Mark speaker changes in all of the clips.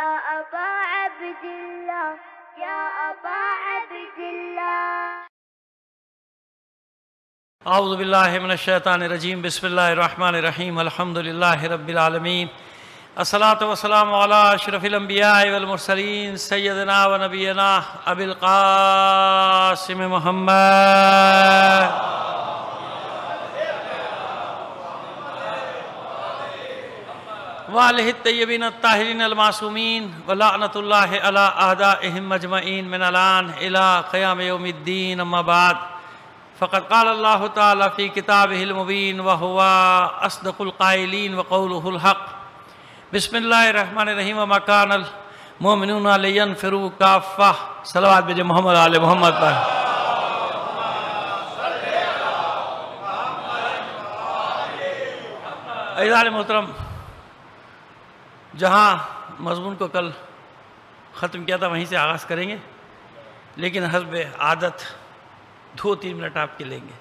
Speaker 1: أبا عبد الله يا أبا عبد الله.
Speaker 2: اعوذ باللہ من الشیطان الرجیم. بسم اللہ الرحمن الرحیم. الحمد للہ رب العالمین. الصلاۃ والسلام علی اشرف الانبیاء والمرسلین سیدنا و نبینا ابی القاسم محمد وآلہ الطیبین الطاہرین المعصومین ولعنۃ اللہ علی اعدائہم اجمعین من الآن الی قیام یوم الدین. اما بعد فقد قال اللہ تعالی فی کتابہ المبین وہو اصدق القائلین وقولہ الحق. بسم اللہ الرحمن الرحیم. وما کان المؤمنون لینفروا کافہ. صلوات بھیجے محمد آل محمد پر. عزیزان محترم، جہاں مضمون کو کل ختم کیا تھا وہیں سے آغاز کریں گے، لیکن حسب عادت 2-3 منٹ آپ کے لیں گے.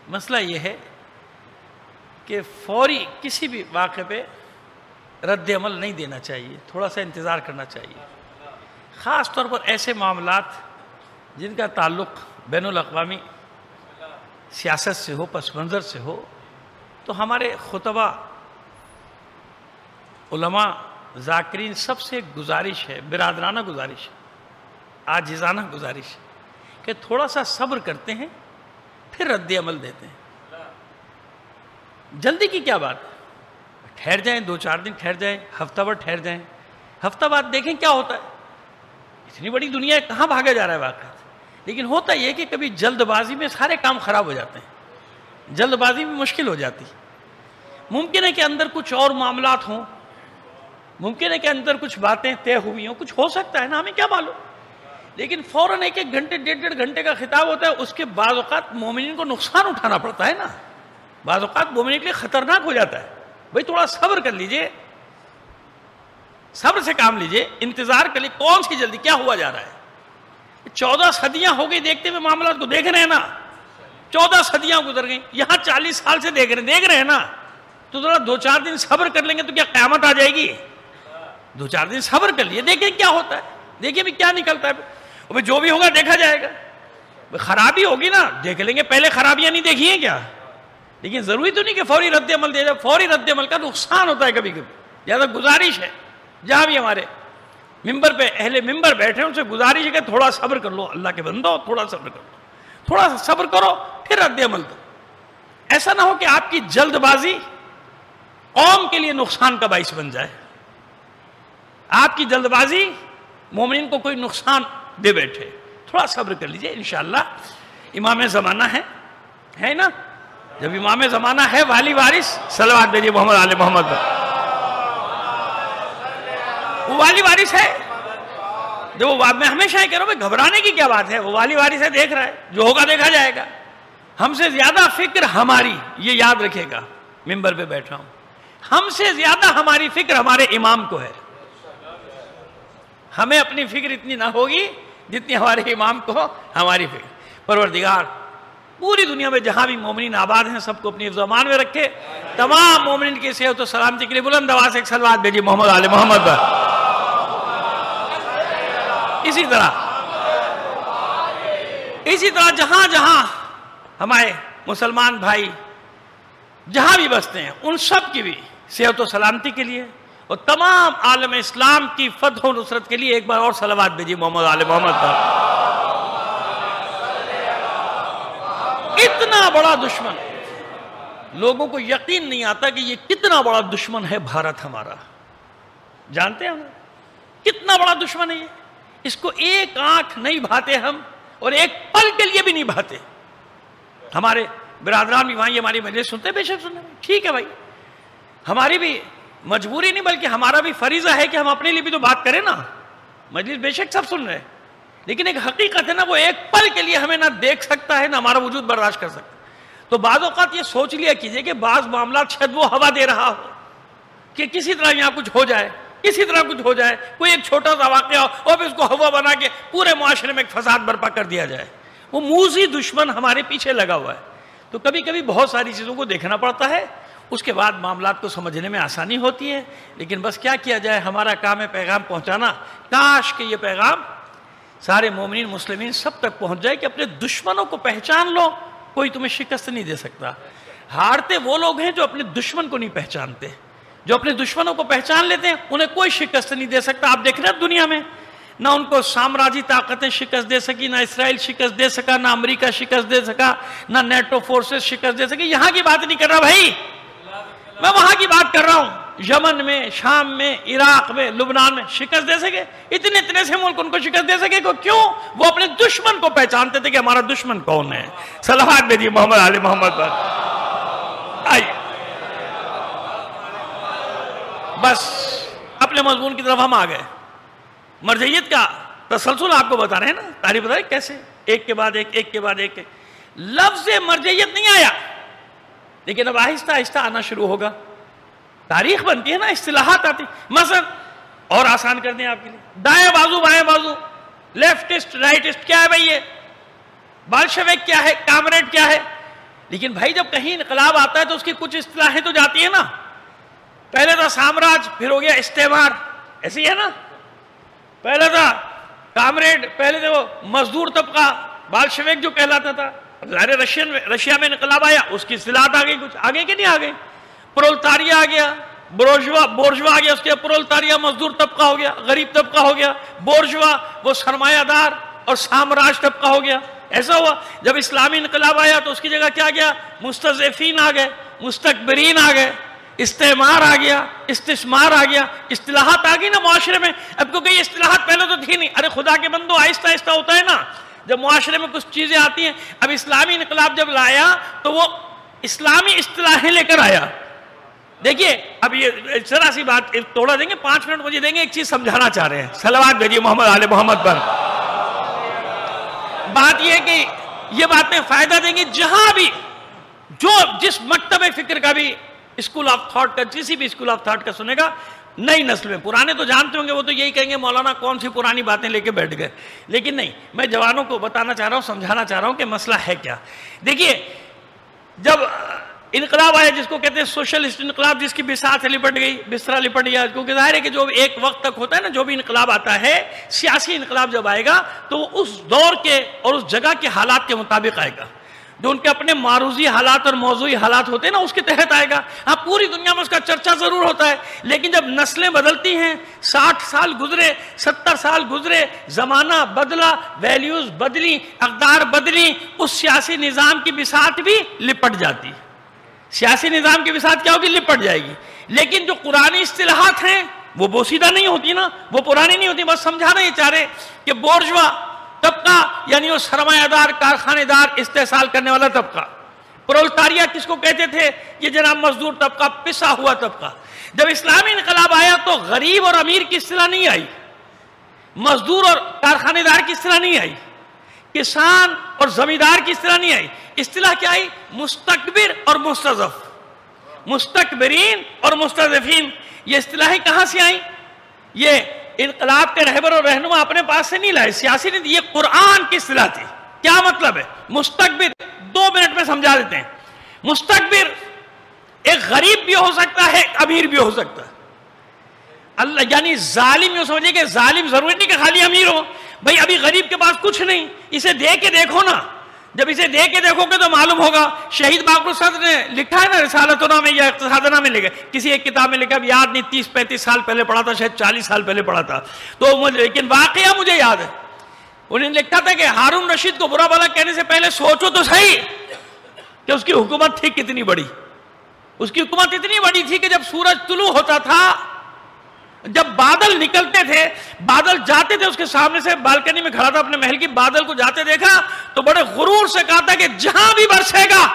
Speaker 2: مسئلہ یہ ہے کہ فوری کسی بھی واقعے پہ رد عمل نہیں دینا چاہیے، تھوڑا سا انتظار کرنا چاہیے. خاص طور پر ایسے معاملات جن کا تعلق بین الاقوامی سیاست سے ہو، پس منظر سے ہو، تو ہمارے خطبہ، علماء، ذاکرین سب سے گزارش ہے، برادرانہ گزارش ہے، عاجزانہ گزارش ہے کہ تھوڑا سا صبر کرتے ہیں پھر رد عمل دیتے ہیں. جلدی کی کیا بات ہے؟ ٹھہر جائیں، 2-4 دن ٹھہر جائیں، ہفتہ بھر ٹھہر جائیں، ہفتہ بعد دیکھیں کیا ہوتا ہے. اتنی بڑی دنیا ہے، کہاں بھاگا جا رہا ہے واقعات. لیکن ہوتا یہ کہ کبھی جلد بازی میں سارے کام خراب ہو جاتے ہیں، جلد بازی میں مشکل ہو جاتی. ممکن ہے کہ اندر کچھ اور معاملات ہوں، ممکن ہے کہ اندر کچھ باتیں طے ہوئی ہوں، کچھ ہو سکتا ہے نا، ہمیں کیا معلوم. لیکن فوراً 1-1 گھنٹے 1.5 گھنٹے کا خطاب ہوتا ہے، اس کے بعض اوقات مومنین کو نقصان اٹھانا پڑتا ہے نا، بعض اوقات مومنین کے لیے خطرناک ہو جاتا ہے. بھئی تھوڑا صبر کر لیجئے، صبر سے کام لیجئے، انتظار کر لیجئے. کون سی جلدی، کیا ہوا جا رہا ہے؟ 14 صدیاں ہو گئی دیکھتے ہوئے معاملات کو، دیکھ رہے ہیں نا، 14 صدیاں گزر گئیں، یہاں 40 سال سے دیکھ رہے ہیں نا. تو ذرا 2-4 دن صبر کر لیں گے تو کیا قیامت آ جائے گی؟ 2-4 دن صبر کر لیے، دیکھیں کیا ہوتا ہے، دیکھیں بھی کیا نکلتا ہے. جو بھی ہوگا دیکھا جائے گا. خرابی ہوگی نا، دیکھ لیں گے. پہلے خرابیاں نہیں دیکھی ہیں کیا؟ لیکن ضروری تو نہیں کہ فوری رد عمل دے جائے. فوری رد عمل کا نقصان ہوتا ہے کبھی کبھی. زیادہ گزارش ہے، جہاں بھی ہمارے ممبر پہ اہل ممبر بیٹھے ہیں ان سے گزارش ہے کہ تھوڑا صبر کر لو. اللہ کے بندو، تھوڑا صبر کر لو، تھوڑا سا صبر کرو پھر رد عمل دو. ایسا نہ ہو کہ آپ کی جلد بازی قوم کے لیے نقصان کا باعث بن جائے. آپ کی جلد بازی مومنین کو کوئی نقصان دے بیٹھے. تھوڑا صبر کر لیجئے. انشاءاللہ امام زمانہ ہے نا. جب امام زمانہ ہے، والی وارث، صلوات بھیجیے محمد آل محمد پر. وہ والی وارث ہے. جو میں ہمیشہ یہ کہہ رہا ہوں، گھبرانے کی کیا بات ہے؟ وہ والی وارث ہے، دیکھ رہا ہے، جو ہوگا دیکھا جائے گا. ہم سے زیادہ فکر ہماری، یہ یاد رکھے گا، ممبر پہ بیٹھا ہوں، ہم سے زیادہ ہماری فکر ہمارے امام کو ہے. ہمیں اپنی فکر اتنی نہ ہوگی جتنی ہمارے امام کو ہماری فکر. پروردگار پوری دنیا میں جہاں بھی مومنین آباد ہیں سب کو اپنی حفظ و امان میں رکھے. تمام مومنین کی صحت و سلامتی کے لیے بلند آواز سے ایک صلوات بھیجیے محمد آل محمد پر. اسی طرح جہاں جہاں ہمارے مسلمان بھائی جہاں بھی بستے ہیں ان سب کی بھی صحت و سلامتی کے لیے اور تمام عالم اسلام کی فتح و نصرت کے لیے ایک بار اور صلوات بھیجیے محمد آل محمد پر. اتنا بڑا دشمن، لوگوں کو یقین نہیں آتا کہ یہ کتنا بڑا دشمن ہے بھارت ہمارا. جانتے ہیں ہم کتنا بڑا دشمن ہے یہ؟ اس کو ایک آنکھ نہیں بھاتے ہم، اور ایک پل کے لیے بھی نہیں بھاتے. ہمارے برادران بھی وہاں یہ ہماری مجلس سنتے ہیں، بے شک سنتے ہیں، ٹھیک ہے بھائی، ہماری بھی مجبوری نہیں بلکہ ہمارا بھی فریضہ ہے کہ ہم اپنے لیے بھی تو بات کریں نا. مجلس بے شک سب سن رہے ہیں، لیکن ایک حقیقت ہے نا، وہ ایک پل کے لیے ہمیں نہ دیکھ سکتا ہے نہ ہمارا وجود برداشت کر سکتا. تو بعض اوقات یہ سوچ لیا کیجئے کہ بعض معاملات شاید وہ ہوا دے رہا ہو کہ کسی طرح یہاں کچھ ہو جائے، کسی طرح کچھ ہو جائے، کوئی ایک چھوٹا سا واقعہ ہو اور پھر اس کو ہوا بنا کے پورے معاشرے میں ایک فساد برپا کر دیا جائے. وہ موذی دشمن ہمارے پیچھے لگا ہوا ہے. تو کبھی کبھی بہت ساری چیزوں کو دیکھنا پڑتا ہے، اس کے بعد معاملات کو سمجھنے میں آسانی ہوتی ہے. لیکن بس کیا کیا جائے, ہمارا کام ہے پیغام پہنچانا. کاش کہ یہ پیغام سارے مومنین مسلمین سب تک پہنچ جائے کہ اپنے دشمنوں کو پہچان لو, کوئی تمہیں شکست نہیں دے سکتا. ہارتے وہ لوگ ہیں جو اپنے دشمن کو نہیں پہچانتے. جو اپنے دشمنوں کو پہچان لیتے ہیں انہیں کوئی شکست نہیں دے سکتا. آپ دیکھ رہے ہیں دنیا میں نہ ان کو سامراجی طاقتیں شکست دے سکی, نہ اسرائیل شکست دے سکا, نہ امریکہ شکست دے سکا, نہ نیٹو فورسز شکست دے سکی. یہاں کی بات نہیں کر رہا بھائی, میں وہاں کی بات کر رہا ہوں. یمن میں, شام میں, عراق میں, لبنان میں شکست دے سکے؟ اتنے سے ملک ان کو شکست دے سکے. کیوں؟ وہ اپنے دشمن کو پہچانتے تھے کہ ہمارا دشمن کون ہے. صلوات بھیجیے محمد علی محمد پر. آئیے بس اپنے مضمون کی طرف ہم آ گئے. مرجعیت کا تسلسل آپ کو بتا رہے ہیں نا, تاریخ بتا رہے ہیں کیسے ایک کے بعد ایک, ایک کے بعد ایک. لفظ مرجعیت نہیں آیا, لیکن اب آہستہ آہستہ آنا شروع ہوگا. تاریخ بنتی ہے نا, اصطلاحات آتی. مثلا اور آسان کر دیں آپ کے لیے, دائیں بازو بائیں بازو, لیفٹسٹ رائٹسٹ کیا ہے بھائی, یہ بالشویک کیا ہے, کامریڈ کیا ہے. لیکن بھائی جب کہیں انقلاب آتا ہے تو اس کی کچھ اصطلاحیں تو جاتی ہیں نا. پہلے تھا سامراج, پھر ہو گیا استعمار, ایسے ہی ہے نا. پہلے تھا کامریڈ, پہلے تھے وہ مزدور طبقہ, بالشویک جو کہلاتا تھا. رشیا میں انقلاب آیا, اس کی اصطلاحات آ گئی, کچھ آگے کہ نہیں آ گئی. پرولتاریا آ گیا, بورژوا آ گیا, اس کے پرولتاریا مزدور طبقہ ہو گیا, غریب طبقہ ہو گیا. بورژوا وہ سرمایہ دار اور سامراج طبقہ ہو گیا. ایسا ہوا. جب اسلامی انقلاب آیا تو اس کی جگہ کیا گیا, مستضعفین آ گئے, مستکبرین آ گئے, استعمار آ گیا, استثمار آ گیا. اصطلاحات آ گئی نا معاشرے میں. اب کیونکہ یہ اصطلاحات پہلے تو تھی نہیں. ارے خدا کے بندو, آہستہ آہستہ ہوتا ہے نا. جب معاشرے میں کچھ چیزیں آتی ہیں, اب اسلامی انقلاب جب لایا تو وہ اسلامی اصطلاحیں لے کر آیا. دیکھیے اب یہ ذرا سی بات توڑا دیں گے, 5 منٹ مجھے دیں گے, ایک چیز سمجھانا چاہ رہے ہیں. صلوات بھیجیے محمد آل محمد پر. بات یہ ہے کہ یہ باتیں فائدہ دیں گی جہاں بھی جس مکتب فکر کا بھی, اسکول آف تھاٹ کا, کسی بھی اسکول آف تھاٹ کا سنے گا, نئی نسل میں. پرانے تو جانتے ہوں گے, وہ تو یہی کہیں گے مولانا کون سی پرانی باتیں لے کے بیٹھ گئے. لیکن نہیں, میں جوانوں کو بتانا چاہ رہا ہوں, سمجھانا چاہ رہا ہوں کہ مسئلہ ہے کیا. دیکھیے جب انقلاب آیا, جس کو کہتے ہیں سوشلسٹ انقلاب, جس کی بساط لپٹ گئی, بسترا لپٹ گیا, کیونکہ ظاہر ہے کہ جو ایک وقت تک ہوتا ہے نا, جو بھی انقلاب آتا ہے, سیاسی انقلاب جب آئے گا تو وہ اس دور کے اور اس جگہ کے حالات کے مطابق آئے گا. جو ان کے اپنے معروضی حالات اور موضوعی حالات ہوتے ہیں نا, اس کے تحت آئے گا. ہاں پوری دنیا میں اس کا چرچا ضرور ہوتا ہے, لیکن جب نسلیں بدلتی ہیں, 60 سال گزرے, 70 سال گزرے, زمانہ بدلا, ویلیوز بدلی, اقدار بدلی, اس سیاسی نظام کی بساط بھی لپٹ جاتی. سیاسی نظام کی بساط کیا ہوگی, لپٹ جائے گی. لیکن جو قرآنی اصطلاحات ہیں وہ بوسیدہ نہیں ہوتی نا, وہ پرانی نہیں ہوتی. بس سمجھانا یہ چاہ رہے کہ بورژوا طبقہ یعنی وہ سرمایہ دار, کارخانے دار, استحصال کرنے والا طبقہ. پرولتاریا کس کو کہتے تھے, یہ جناب مزدور طبقہ, پسا ہوا طبقہ. جب اسلامی انقلاب آیا تو غریب اور امیر کی اصطلاح نہیں آئی, مزدور اور کارخانے دار کی اصطلاح نہیں آئی, کسان اور زمیندار کی اصطلاح نہیں آئی. اصطلاح کیا آئی, مستکبر اور مستضعف, مستکبرین اور مستضعفین. یہ اصطلاحیں کہاں سے آئیں؟ یہ انقلاب کے رہبر اور رہنما اپنے پاس سے نہیں لائے, سیاسی نہیں, یہ قرآن کی اصطلاح تھی. کیا مطلب ہے مستکبر؟ 2 منٹ میں سمجھا دیتے ہیں. مستکبر ایک غریب بھی ہو سکتا ہے, ایک امیر بھی ہو سکتا ہے. اللہ یعنی ظالم, یوں سمجھے کہ ظالم ضروری نہیں کہ خالی امیر ہو. بھائی ابھی غریب کے پاس کچھ نہیں, اسے دے کے دیکھو نا. جب اسے دے کے دیکھو گے تو معلوم ہوگا. شہید باقر صدر نے لکھا ہے نا رسالتنا میں یا اقتصادنا میں لکھا, کسی ایک کتاب میں لکھا, اب یاد نہیں, 30-35 سال پہلے پڑھا تھا, شاید 40 سال پہلے پڑھا تھا تو لیکن واقعہ مجھے یاد ہے. انہوں نے لکھا تھا کہ ہارون رشید کو برا بھلا کہنے سے پہلے سوچو تو صحیح کہ اس کی حکومت تھی کتنی بڑی. اس کی حکومت اتنی بڑی تھی کہ جب سورج طلوع ہوتا تھا, جب بادل نکلتے تھے, بادل جاتے تھے اس کے سامنے سے, بالکنی میں کھڑا تھا اپنے محل کی, بادل کو جاتے دیکھا تو بڑے غرور سے کہا تھا کہ جہاں بھی برسے گا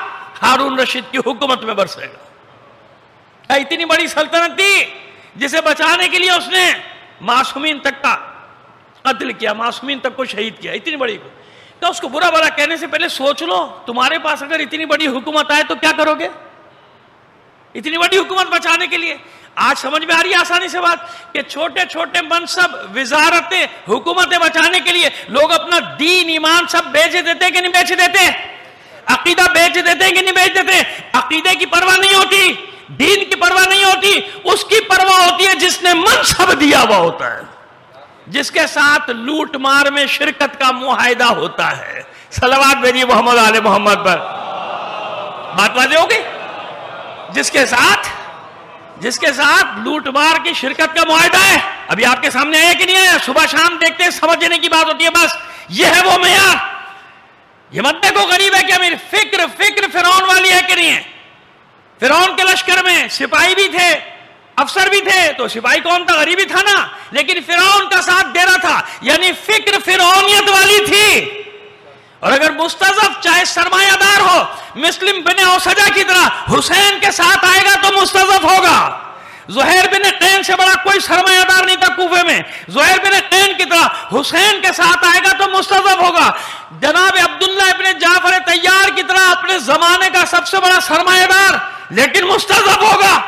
Speaker 2: ہارون رشید کی حکومت میں برسے گا. اتنی بڑی سلطنت تھی جسے بچانے کے لیے اس نے معصومین تک کا قتل کیا, معصومین تک کو شہید کیا. اتنی بڑی تو اس کو برا بھلا کہنے سے پہلے سوچ لو, تمہارے پاس اگر اتنی بڑی حکومت آئے تو کیا کرو گے, اتنی بڑی حکومت بچانے کے لیے. آج سمجھ میں آ رہی ہے آسانی سے بات کہ چھوٹے چھوٹے منصب, وزارتیں, حکومتیں بچانے کے لیے لوگ اپنا دین ایمان سب بیچ دیتے کہ نہیں بیچ دیتے, عقیدہ بیچ دیتے کہ نہیں بیچ دیتے. عقیدے کی پرواہ نہیں ہوتی, دین کی پرواہ نہیں ہوتی، اس کی پرواہ ہوتی ہے جس نے منصب دیا ہوا ہوتا ہے، جس کے ساتھ لوٹ مار میں شرکت کا معاہدہ ہوتا ہے۔ صلوات بھیجیے محمد آل محمد پر۔ بات واضح ہو گئی؟ جس کے ساتھ لوٹ مار کی شرکت کا معاہدہ ہے۔ ابھی آپ کے سامنے آیا کہ نہیں آیا؟ صبح شام دیکھتے ہیں، سمجھنے کی بات ہوتی ہے، بس یہ ہے وہ معیار۔ یہ مت دیکھو غریب ہے کہ میری فکر فرعون والی ہے کہ نہیں ہے۔ فرعون کے لشکر میں سپاہی بھی تھے، افسر بھی تھے، تو سپاہی کون تھا؟ غریبی تھا نا، لیکن فرعون کا ساتھ دے رہا تھا، یعنی فکر فرعونیت والی تھی۔ اور اگر مستضعف چاہے سرمایہ دار ہو، مسلم بن اوسجہ کی طرح حسین کے ساتھ آئے گا تو مستضعف ہوگا۔ زہیر بن قین سے بڑا کوئی سرمایہ دار نہیں تھا کوفے میں، زہیر بن قین کی طرح حسین کے ساتھ آئے گا تو مستضعف ہوگا۔ جناب عبداللہ ابن جعفر طیار کی طرح اپنے زمانے کا سب سے بڑا سرمایہ دار، لیکن مستضعف ہوگا۔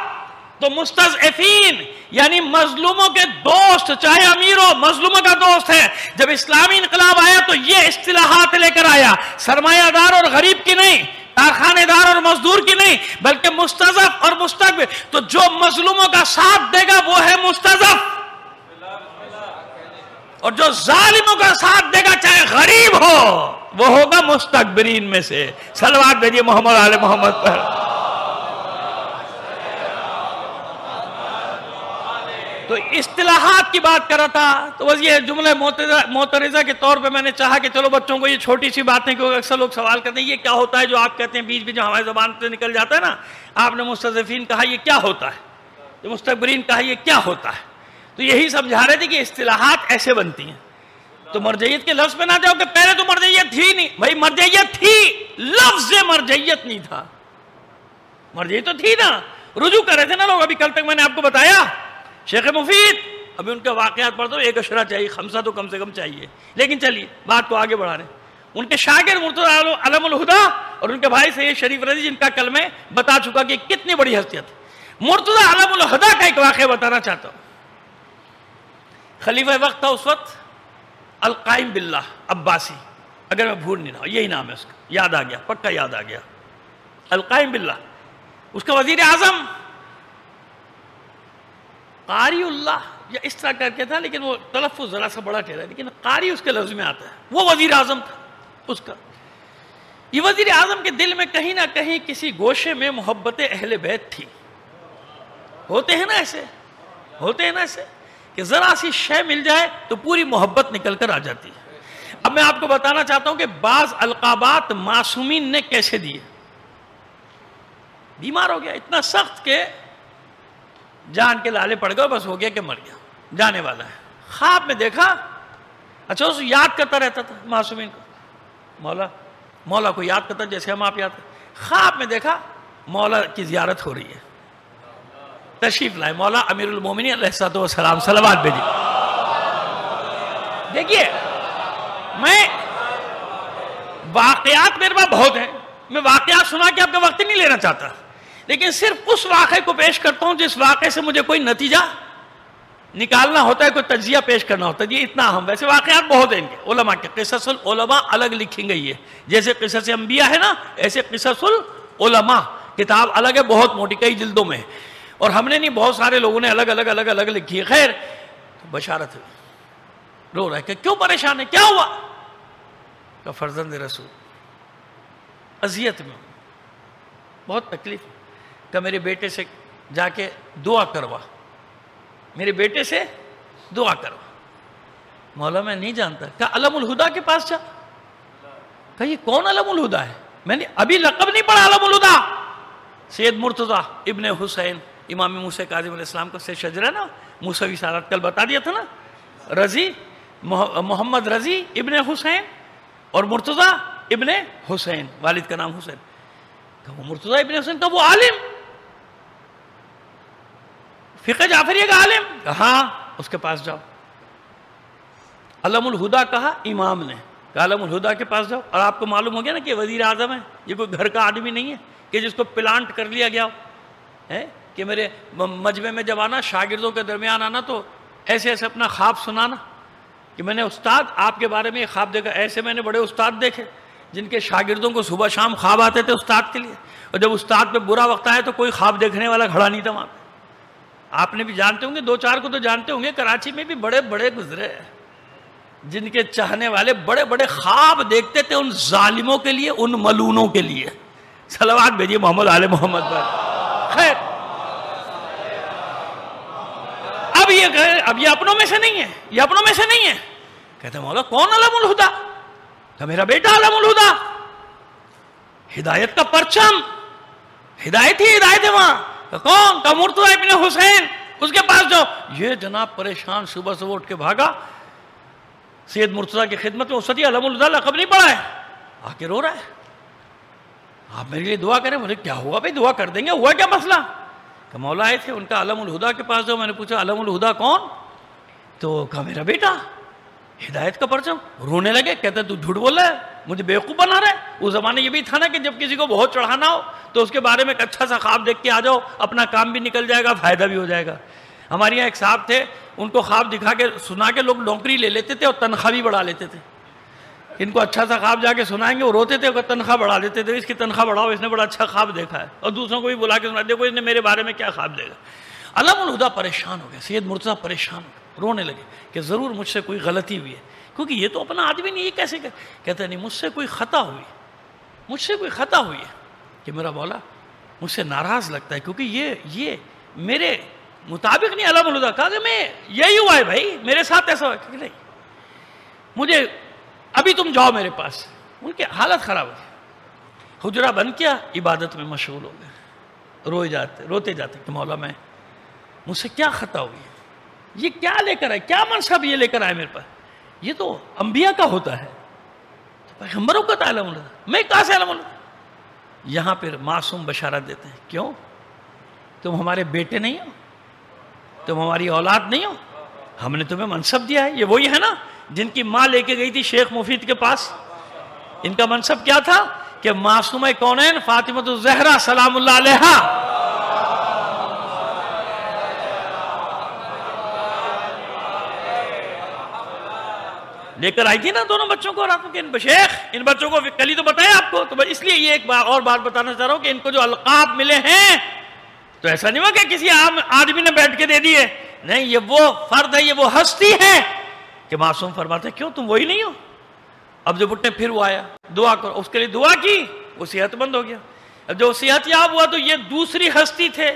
Speaker 2: تو مستضعفین یعنی مظلوموں کے دوست، چاہے امیر ہو مظلوموں کا دوست ہے۔ جب اسلامی انقلاب آیا تو یہ اصطلاحات لے کر آیا، سرمایہ دار اور غریب کی نہیں، کارخانے دار اور مزدور کی نہیں، بلکہ مستضعف اور مستکبر۔ تو جو مظلوموں کا ساتھ دے گا وہ ہے مستضعف، اور جو ظالموں کا ساتھ دے گا چاہے غریب ہو وہ ہوگا مستکبرین میں سے۔ صلوات بھیجیے محمد آل محمد پر۔ تو اصطلاحات کی بات کر رہا تھا، تو بس یہ جملہ معترضہ کے طور پہ میں نے چاہا کہ چلو بچوں کو یہ چھوٹی سی باتیں، کیونکہ اکثر لوگ سوال کرتے ہیں یہ کیا ہوتا ہے جو آپ کہتے ہیں بیچ جو ہماری زبان سے نکل جاتا ہے نا، آپ نے مستضعفین کہا یہ کیا ہوتا ہے، جو مستکبرین کہا یہ کیا ہوتا ہے۔ تو یہی سمجھا رہے تھے کہ اصطلاحات ایسے بنتی ہیں۔ تو مرجعیت کے لفظ پہ نہ جاؤ کہ پہلے تو مرجعیت تھی نہیں، بھائی مرجعیت تھی، لفظ مرجعیت نہیں تھا۔ مرجعیت تو تھی نا، رجوع کر رہے تھے نا لوگ، ابھی کل تک میں نے آپ کو بتایا شیخ مفید، ابھی ان کے واقعات پڑھ دو، ایک اشرا چاہیے، خمسہ تو کم سے کم چاہیے۔ لیکن چلیے بات کو آگے بڑھا رہے ہیں۔ ان کے شاگرد مرتضی علم الہدیٰ اور ان کے بھائی سید شریف رضی، جن کا کلمہ بتا چکا کہ کتنی بڑی حیثیت ہے۔ مرتضی علم الہدیٰ کا ایک واقعہ بتانا چاہتا ہوں۔ خلیفہ وقت تھا اس وقت القائم باللہ عباسی، اگر میں بھول نہیں رہا یہی نام ہے اس کا، یاد آ گیا، پکا یاد آ گیا، القائم باللہ۔ اس کا وزیر اعظم قاری اللہ یا اس طرح کر کے تھا، لیکن وہ تلفظ ذرا سا بڑا ٹھہرا ہے، لیکن قاری اس کے لفظ میں آتا ہے۔ وہ وزیر اعظم تھا اس کا۔ یہ وزیر اعظم کے دل میں کہیں نہ کہیں کسی گوشے میں محبت اہل بیت تھی۔ ہوتے ہیں نا ایسے کہ ذرا سی شے مل جائے تو پوری محبت نکل کر آ جاتی ہے۔ اب میں آپ کو بتانا چاہتا ہوں کہ بعض القابات معصومین نے کیسے دیے۔ بیمار ہو گیا اتنا سخت کہ جان کے لالے پڑ گئے، بس ہو گیا کہ مر گیا، جانے والا ہے۔ خواب میں دیکھا، اچھا اس یاد کرتا رہتا تھا معصومین کو، مولا کو یاد کرتا جیسے ہم آپ یاد کرتے۔ خواب میں دیکھا مولا کی زیارت ہو رہی ہے، تشریف لائے مولا امیر المومنین علیہ السلام، صلوات بھیجیے۔ دیکھیے میں واقعات میرے پاس بہت ہیں، میں واقعات سنا کے آپ کا وقت نہیں لینا چاہتا، لیکن صرف اس واقعے کو پیش کرتا ہوں جس واقعے سے مجھے کوئی نتیجہ نکالنا ہوتا ہے، کوئی تجزیہ پیش کرنا ہوتا ہے۔ یہ اتنا اہم، ویسے واقعات بہت ہیں ان کے، علماء کے قصص العلماء الگ لکھی گئی ہے، جیسے قصص انبیاء ہے نا، ایسے قصص العلماء کتاب الگ ہے، بہت موٹی، کئی جلدوں میں، اور ہم نے نہیں، بہت سارے لوگوں نے الگ لکھی ہے۔ خیر بشارت ہے، رو رہا ہے کہ کیوں پریشان ہے، کیا ہوا؟ کہ فرزند رسول اذیت میں، بہت تکلیف، کہ میرے بیٹے سے جا کے دعا کروا، میرے بیٹے سے دعا کروا۔ مولا میں نہیں جانتا۔ کہ علم الہدیٰ کے پاس جا۔ کہ یہ کون علم الہدیٰ ہے؟ میں نے ابھی لقب نہیں پڑھا علم الہدیٰ۔ سید مرتضیٰ ابن حسین، امام موسیٰ کاظم علیہ السلام کا سے شجرہ نا، موسوی سارت کل بتا دیا تھا نا، رضی محمد رضی ابن حسین اور مرتضیٰ ابن حسین، والد کا نام حسین۔ کہ وہ مرتضیٰ ابن حسین کا وہ عالم، فقہ جعفریہ کا عالم؟ کہ ہاں اس کے پاس جاؤ۔ علم الہدیٰ کہا امام نے، کہ علم الہدیٰ کے پاس جاؤ۔ اور آپ کو معلوم ہو گیا نا کہ وزیر اعظم ہے، یہ کوئی گھر کا آدمی نہیں ہے کہ جس کو پلانٹ کر لیا گیا ہو، کہ میرے مجمع میں جب آنا، شاگردوں کے درمیان آنا تو ایسے ایسے اپنا خواب سنانا کہ میں نے استاد آپ کے بارے میں یہ خواب دیکھا، ایسے میں نے بڑے استاد دیکھے۔ جن کے شاگردوں کو صبح شام خواب آتے تھے استاد کے لیے، اور جب استاد پہ برا وقت آئے تو کوئی خواب دیکھنے والا کھڑا نہیں تھا وہاں پہ. آپ نے بھی جانتے ہوں گے، 2-4 کو تو جانتے ہوں گے، کراچی میں بھی بڑے بڑے گزرے جن کے چاہنے والے بڑے بڑے خواب دیکھتے تھے ان ظالموں کے لیے، ان ملونوں کے لیے. صلوات بھیجیے محمد آل محمد پر. خیر، اب یہ اپنوں میں سے نہیں ہے، یہ اپنوں میں سے نہیں ہے. کہتے ہیں مولا کون علم الہدا؟ کہ میرا بیٹا علم الہدا، ہدایت کا پرچم، ہدایت ہی ہدایت ہے وہاں. کہ کون؟ کہ مرتضیٰ ابن حسین، اس کے پاس جاؤ. یہ جناب پریشان صبح صبح اٹھ کے بھاگا سید مرتضیٰ کی خدمت میں. اس وقت علم الہدا لقب نہیں پڑا ہے، آ کے رو رہا ہے. آپ میرے لیے دعا کریں. بولے کیا ہوا بھائی؟ دعا کر دیں گے. ہوا کیا مسئلہ؟ کہ مولا آئے تھے، ان کا علم الہدا کے پاس جاؤ. میں نے پوچھا علم الہدا کون؟ تو کہا میرا بیٹا، ہدایت کا پرچم. رونے لگے. کہتے تو جھوٹ بول رہا ہے، مجھے بیوقوف بنا رہا ہے. اس زمانے یہ بھی تھا نا کہ جب کسی کو بہت چڑھانا ہو تو اس کے بارے میں ایک اچھا سا خواب دیکھ کے آ جاؤ، اپنا کام بھی نکل جائے گا، فائدہ بھی ہو جائے گا. ہمارے یہاں ایک صاحب تھے، ان کو خواب دکھا کے سنا کے لوگ نوکری لے لیتے تھے اور تنخواہ بھی بڑھا لیتے تھے. ان کو اچھا سا خواب جا کے سنائیں گے، وہ روتے تھے، اور تنخواہ بڑھا دیتے تھے. اس کی تنخواہ بڑھاؤ، اس نے بڑا اچھا خواب دیکھا ہے. اور دوسروں کو بھی بلا کے سنا، دیکھو اس نے میرے بارے میں کیا خواب دیکھا. علم الہدا پریشان ہو گیا، سید مرتضیٰ پریشان ہو گئے، رونے لگے کہ ضرور مجھ سے کوئی غلطی ہوئی ہے، کیونکہ یہ تو اپنا آدمی نہیں، یہ کیسے کہ کہتا نہیں مجھ سے کوئی خطا ہوئی، مجھ سے کوئی خطا ہوئی ہے کہ میرا مولا مجھ سے ناراض لگتا ہے، کیونکہ یہ میرے مطابق نہیں علم الہدا. کہا کہ میں یہی ہوا ہے بھائی، میرے ساتھ ایسا ہوا کہ نہیں، مجھے ابھی تم جاؤ میرے پاس. ان کی حالت خراب ہو گئی، حجرہ بند کیا، عبادت میں مشغول ہو گئے، روتے جاتے کہ مولا میں مجھ سے کیا خطا ہوئی ہے، یہ کیا لے کر آئے، کیا منصب یہ لے کر آئے میرے پاس، یہ تو انبیاء کا ہوتا ہے، پیغمبروں کا علم الہدا، میں کہاں سے علم الہدا. یہاں پھر معصوم بشارت دیتے ہیں، کیوں؟ تم ہمارے بیٹے نہیں ہو، تم ہماری اولاد نہیں ہو، ہم نے تمہیں منصب دیا ہے. یہ وہی ہے نا جن کی ماں لے کے گئی تھی شیخ مفید کے پاس. ان کا منصب کیا تھا کہ معصومہ کونین فاطمہ الزہرا سلام اللہ علیہا، لے کر آئی تھی نا دونوں بچوں کو رات میں. شیخ ان بچوں کو کل ہی تو بتایا آپ کو، تو اس لیے یہ ایک اور بات بتانا چاہ رہا ہوں کہ ان کو جو القاب ملے ہیں تو ایسا نہیں ہوا کہ کسی عام آدمی نے بیٹھ کے دے دیے، نہیں، یہ وہ فرد ہے، یہ وہ ہستی ہے کہ معصوم فرماتے ہیں کیوں تم وہی نہیں ہو. اب جب اٹھنے پھر وہ آیا، دعا کرو، اس کے لیے دعا کی، وہ صحت مند ہو گیا. اب جو صحت یاب ہوا تو یہ دوسری ہستی تھے،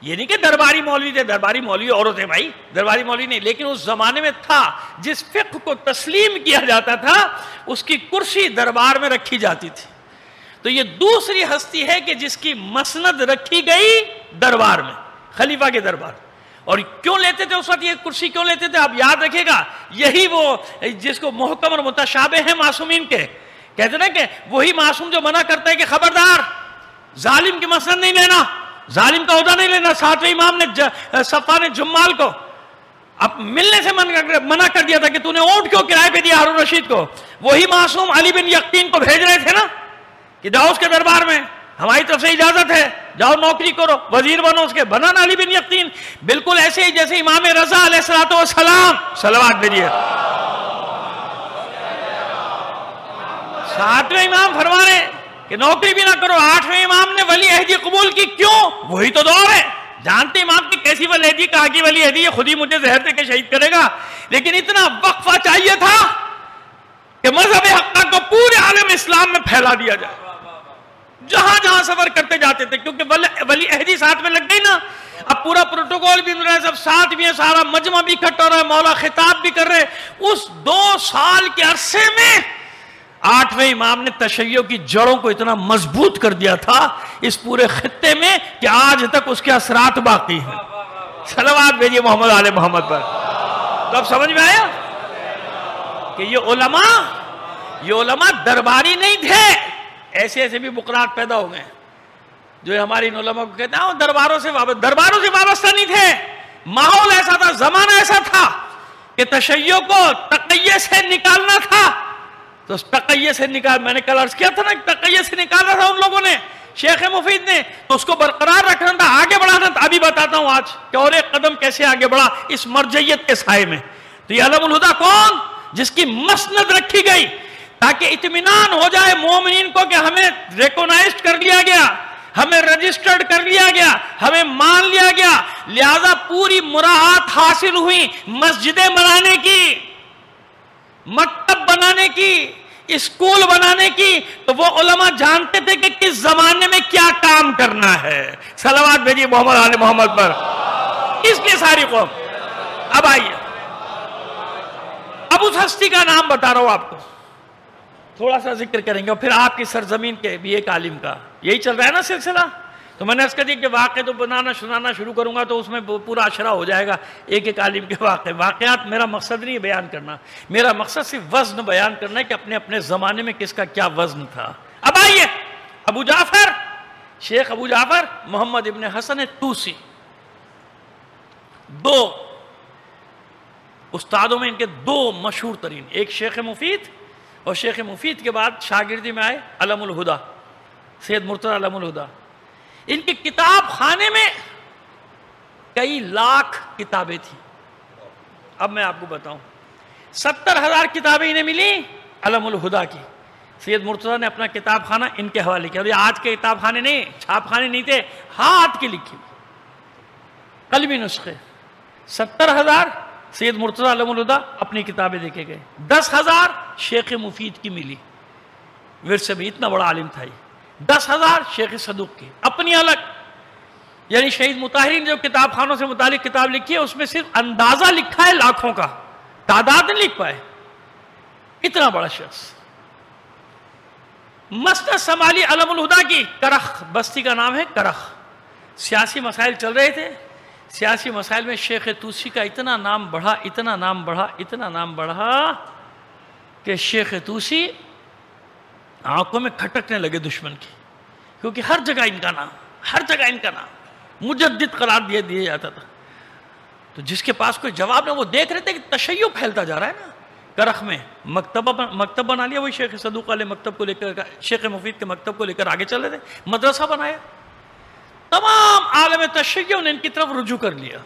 Speaker 2: یہ نہیں کہ درباری مولوی تھے، درباری مولوی عورت ہے بھائی، درباری مولوی نہیں، لیکن اس زمانے میں تھا جس فقہ کو تسلیم کیا جاتا تھا اس کی کرسی دربار میں رکھی جاتی تھی. تو یہ دوسری ہستی ہے کہ جس کی مسند رکھی گئی دربار میں، خلیفہ کے دربار. اور کیوں لیتے تھے اس وقت یہ کرسی کیوں لیتے تھے؟ آپ یاد رکھے گا، یہی وہ جس کو محکم اور متشابہ ہیں معصومین کے، کہتے نا کہ وہی معصوم جو منع کرتا ہے کہ خبردار ظالم کی مسند نہیں لینا، ظالم کا عہدہ نہیں لینا. 7ویں امام نے صفوان جمال کو اب ملنے سے منع کر دیا تھا کہ تو نے اونٹ کیوں کرائے پہ دیا ہارون رشید کو. وہی معصوم علی بن یقین کو بھیج رہے تھے نا کہ جاؤ اس کے دربار میں، ہماری طرف سے اجازت ہے، جاؤ نوکری کرو، وزیر بنو. اس کے بنا نا علی بن یقین، بالکل ایسے ہی جیسے امام رضا علیہ السلام، صلوات بھیجیے. 7ویں امام فرما رہے کہ نوکری بھی نہ کرو. 8ویں امام نے ولی عہدی قبول کی، کیوں؟ وہی تو دور ہے. جانتے امام کی کیسی ولی عہدی، کہا کہ ولی عہدی یہ خود ہی مجھے زہر دے کے شہید کرے گا. لیکن اتنا وقفہ چاہیے تھا کہ مذہب حق کو پورے عالم اسلام میں پھیلا دیا جائے. جہاں جہاں سفر کرتے جاتے تھے، کیونکہ ولی عہدی ساتھ میں لگ گئی نا. اب پورا پروٹوکول بھی مل رہا ہے، سب ساتھ بھی ہے، سارا مجمع بھی اکٹھا ہو رہا ہے، مولا خطاب بھی کر رہے. اس 2 سال کے عرصے میں 8ویں امام نے تشیع کی جڑوں کو اتنا مضبوط کر دیا تھا اس پورے خطے میں کہ آج تک اس کے اثرات باقی ہیں. صلوات بھیجیے محمد آل محمد پر. تو اب سمجھ میں آیا کہ یہ علماء درباری نہیں تھے. ایسے بھی بقرات پیدا ہو گئے جو ہماری ان علماء کو کہتے ہیں درباروں سے وابستہ نہیں تھے. ماحول ایسا تھا، زمانہ ایسا تھا کہ تشیع کو تقیہ سے نکالنا تھا. تو اس تقیہ سے میں نے کل عرض کیا تھا نا، تقیہ سے نکالا تھا ان لوگوں نے، شیخ مفید نے، تو اس کو برقرار رکھنا تھا، آگے بڑھانا تھا. ابھی بتاتا ہوں آج کہ اور ایک قدم کیسے آگے بڑھا اس مرجعیت کے سائے میں. تو یہ علم الہدا کون؟ جس کی مسند رکھی گئی، تاکہ اطمینان ہو جائے مومنین کو کہ ہمیں ریکونائزڈ کر لیا گیا، ہمیں رجسٹرڈ کر لیا گیا، ہمیں مان لیا گیا، لہذا پوری مراعات حاصل ہوئی مسجدیں بنانے کی، مکتب بنانے کی، اسکول بنانے کی۔ تو وہ علماء جانتے تھے کہ کس زمانے میں کیا کام کرنا ہے۔ صلوات بھیجیے محمد آل محمد پر۔ اس لیے ساری قوم۔ اب آئیے، اب اس ہستی کا نام بتا رہا ہوں آپ کو، تھوڑا سا ذکر کریں گے، اور پھر آپ کی سرزمین کے بھی ایک عالم کا، یہی چل رہا ہے نا سلسلہ۔ تو میں نے اس کا دی کہ واقعے تو بنانا سنانا شروع کروں گا تو اس میں پورا اشرا ہو جائے گا ایک ایک عالم کے واقعات۔ میرا مقصد نہیں بیان کرنا، میرا مقصد صرف وزن بیان کرنا ہے کہ اپنے اپنے زمانے میں کس کا کیا وزن تھا۔ اب آئیے، ابو جعفر، شیخ ابو جعفر محمد ابن حسن طوسی، دو استادوں میں ان کے دو مشہور ترین، ایک شیخ مفید، اور شیخ مفید کے بعد شاگردی میں آئے علم الہدا، سید مرتضی علم الہدا۔ ان کے کتاب خانے میں کئی لاکھ کتابیں تھیں۔ اب میں آپ کو بتاؤں، 70,000 کتابیں انہیں ملی علم الہدا کی۔ سید مرتضی نے اپنا کتاب خانہ ان کے حوالے کیا، اور یہ آج کے کتاب خانے نہیں، چھاپ خانے نہیں تھے، ہاتھ کی لکھی قلمی نسخے۔ 70,000 سید مرتضی علم الہدا اپنی کتابیں دیکھے گئے، 10,000 شیخ مفید کی ملی، ورثے میں اتنا بڑا عالم تھا یہ۔ 10,000 شیخ صدوق کی اپنی الگ، یعنی شہید مطہرین جو کتاب خانوں سے متعلق کتاب لکھی ہے اس میں صرف اندازہ لکھا ہے لاکھوں کا، تعداد نہیں لکھ پائے، اتنا بڑا شخص۔ مسند سمالی علم الہدا کی، کرخ بستی کا نام ہے کرخ۔ سیاسی مسائل چل رہے تھے، سیاسی مسائل میں شیخ طوسی کا اتنا نام بڑھا، اتنا نام بڑھا، اتنا نام بڑھا کہ شیخ طوسی آنکھوں میں کھٹکنے لگے دشمن کی، کیونکہ ہر جگہ ان کا نام، ہر جگہ ان کا نام مجدد قرار دیا جاتا تھا۔ تو جس کے پاس کوئی جواب نہ، وہ دیکھ رہے تھے کہ تشیع پھیلتا جا رہا ہے نا۔ کرخ میں مکتب بنا لیا، وہی شیخ صدوق علیہ مکتب کو لے کر، شیخ مفید کے مکتب کو لے کر آگے چلے تھے، مدرسہ بنایا، تمام عالم تشیع نے ان کی طرف رجوع کر لیا،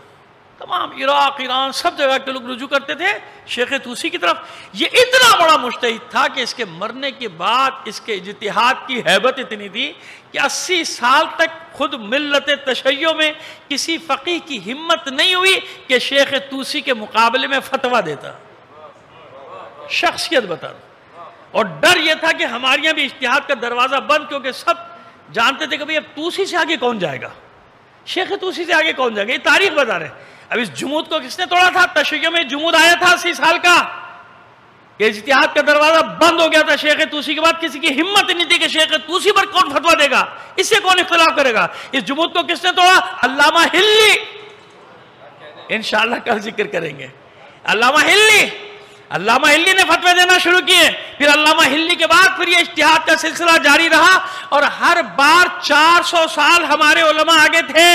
Speaker 2: تمام عراق، ایران، سب جگہ کے لوگ رجوع کرتے تھے شیخ طوسی کی طرف۔ یہ اتنا بڑا مجتہد تھا کہ اس کے مرنے کے بعد اس کے اجتہاد کی ہیبت اتنی تھی کہ 80 سال تک خود ملت تشیع میں کسی فقیہ کی ہمت نہیں ہوئی کہ شیخ طوسی کے مقابلے میں فتویٰ دیتا۔ شخصیت بتا دو، اور ڈر یہ تھا کہ ہمارے یہاں بھی اجتہاد کا دروازہ بند، کیونکہ سب جانتے تھے کہ بھئی اب طوسی سے آگے کون جائے گا، شیخ طوسی سے آگے کون جائے گا، یہ تاریخ بتا رہے ہیں۔ اب اس جمود کو کس نے توڑا تھا؟ تشیع میں جمود آیا تھا 80 سال کا، کہ اجتہاد کا دروازہ بند ہو گیا تھا شیخ طوسی کے بعد، کسی کی ہمت نہیں تھی کہ شیخ طوسی پر کون فتویٰ دے گا، اس سے کون اختلاف کرے گا۔ اس جمود کو کس نے توڑا؟ علامہ ہلی، انشاءاللہ کل ذکر کریں گے۔ علامہ ہلی نے فتوے دینا شروع کیے، پھر علامہ ہلی کے بعد پھر یہ اجتہاد کا سلسلہ جاری رہا، اور ہر بار 400 سال ہمارے علماء آگے تھے۔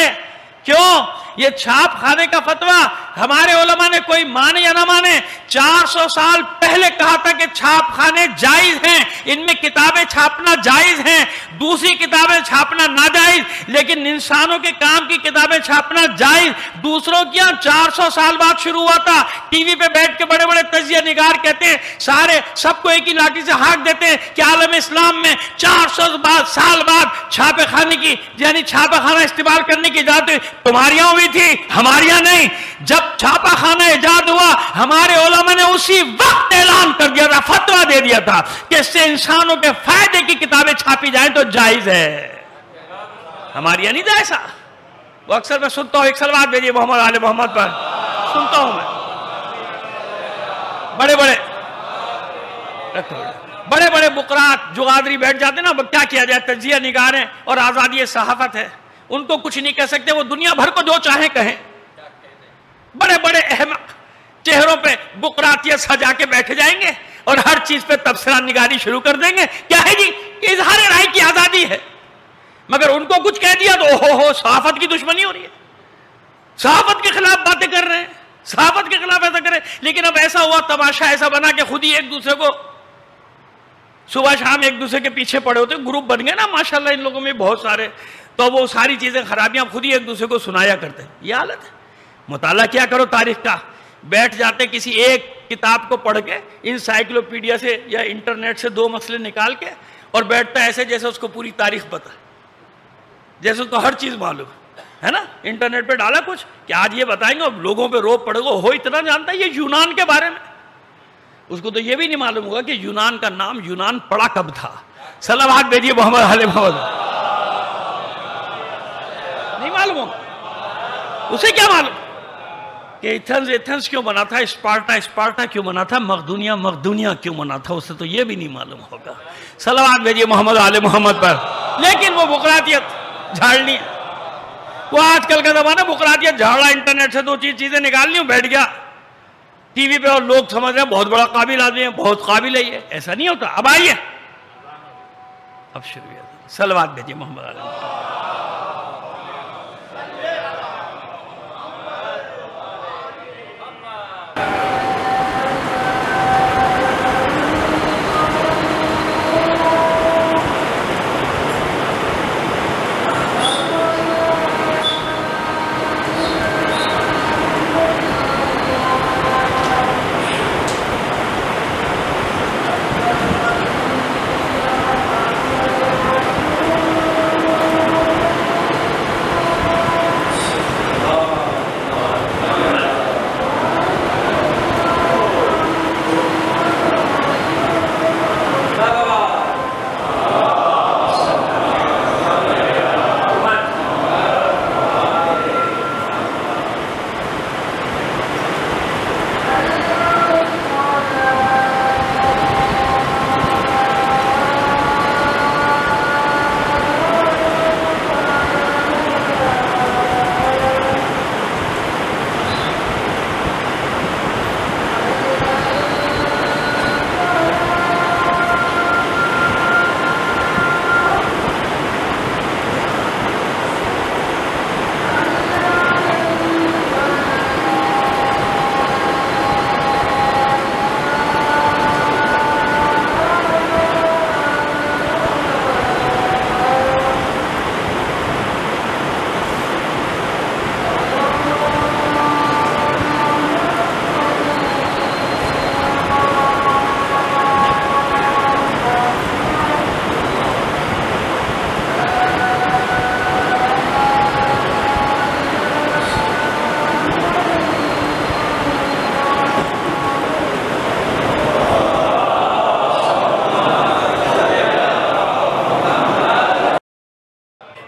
Speaker 2: کیوں؟ یہ چھاپ خانے کا فتویٰ ہمارے علماء نے کوئی مانے یا نہ مانے، 400 سال پہلے کہا تھا کہ چھاپ خانے جائز ہیں، ان میں کتابیں چھاپنا جائز ہیں، دوسری کتابیں چھاپنا ناجائز، لیکن انسانوں کے کام کی کتابیں چھاپنا جائز۔ دوسروں کیا 400 سال بعد شروع ہوا تھا۔ ٹی وی پہ بیٹھ کے بڑے بڑے تجزیہ نگار کہتے ہیں، سارے سب کو ایک ہی لاٹھی سے ہانک دیتے ہیں کہ عالم اسلام میں 400 سال بعد چھاپے خانے کی، یعنی چھاپا خانہ استعمال کرنے کی اجازت تمہاری یہاں ہوئی تھی، ہمارے یہاں نہیں۔ جب چھاپا خانہ ایجاد ہوا، ہمارے علماء نے اسی وقت اعلان کر دیا تھا، فتویٰ دے دیا تھا کہ اس سے انسانوں کے فائدے کی کتابیں چھاپی جائیں تو جائز ہے۔ ہمارے یہاں نہیں تھا ایسا۔ وہ اکثر میں سنتا ہوں، ایک سلوات بھیجیے محمد آل محمد پر، سنتا ہوں میں، بڑے بڑے بقرات جو غادری بیٹھ جاتے ہیں نا، کیا کیا جائے، تجزیہ نگار ہیں اور آزادی صحافت ہے، ان کو کچھ نہیں کہہ سکتے، وہ دنیا بھر کو جو چاہیں کہیں۔ بڑے بڑے احمق چہروں پہ بقراتیت سجا کے بیٹھے جائیں گے اور ہر چیز پہ تبصرہ نگاری شروع کر دیں گے۔ کیا ہے جی؟ کہ اظہار رائے کی آزادی ہے، مگر ان کو کچھ کہہ دیا تو ہو صحافت کی دشمنی ہو رہی ہے، صحافت کے خلاف باتیں کر رہے ہیں، صحافت کے خلاف ایسا کر رہے ہیں۔ لیکن اب ایسا ہوا، تماشا ایسا بنا کہ خود ہی ایک دوسرے کو صبح شام ایک دوسرے کے پیچھے پڑے ہوتے، گروپ بن گئے نا ماشاءاللہ ان لوگوں میں بہت سارے، تو وہ ساری چیزیں خرابیاں خود ہی ایک دوسرے کو سنایا کرتے ہیں۔ یہ حالت ہے۔ مطالعہ کیا کرو تاریخ کا، بیٹھ جاتے کسی ایک کتاب کو پڑھ کے انسائکلوپیڈیا سے یا انٹرنیٹ سے 2 مسئلے نکال کے، اور بیٹھتا ایسے جیسے اس کو پوری تاریخ پتہ ہے، جیسے اس کو ہر چیز معلوم ہے نا. انٹرنیٹ پہ ڈالا کچھ کہ آج یہ بتائیں گے، اب لوگوں پہ روب پڑے گا، ہو اتنا جانتا ہے یہ یونان کے بارے میں. اس کو تو یہ بھی نہیں معلوم ہوگا کہ یونان کا نام یونان پڑا کب تھا. صلوات بھیجیے محمد علی محمد. نہیں معلوم ہوگا اسے. کیا معلوم کہ ایتھنز کیوں بنا تھا، اسپارٹا کیوں بنا تھا، مقدونیہ کیوں بنا تھا، اسے تو یہ بھی نہیں معلوم ہوگا. صلوات بھیجیے محمد علی محمد پر. لیکن وہ بقراطیت جھاڑنی ہے. وہ آج کل کا زمانہ بقراطیت جھاڑا، انٹرنیٹ سے 2 چیزیں نکالنی ہوں، بیٹھ گیا ٹی وی پہ، اور لوگ سمجھ رہے ہیں بہت بڑا قابل آدمی ہے، بہت قابل ہے. یہ ایسا نہیں ہوتا. اب آئیے اب شروع. صلوات بھیجیے محمد علی محمد.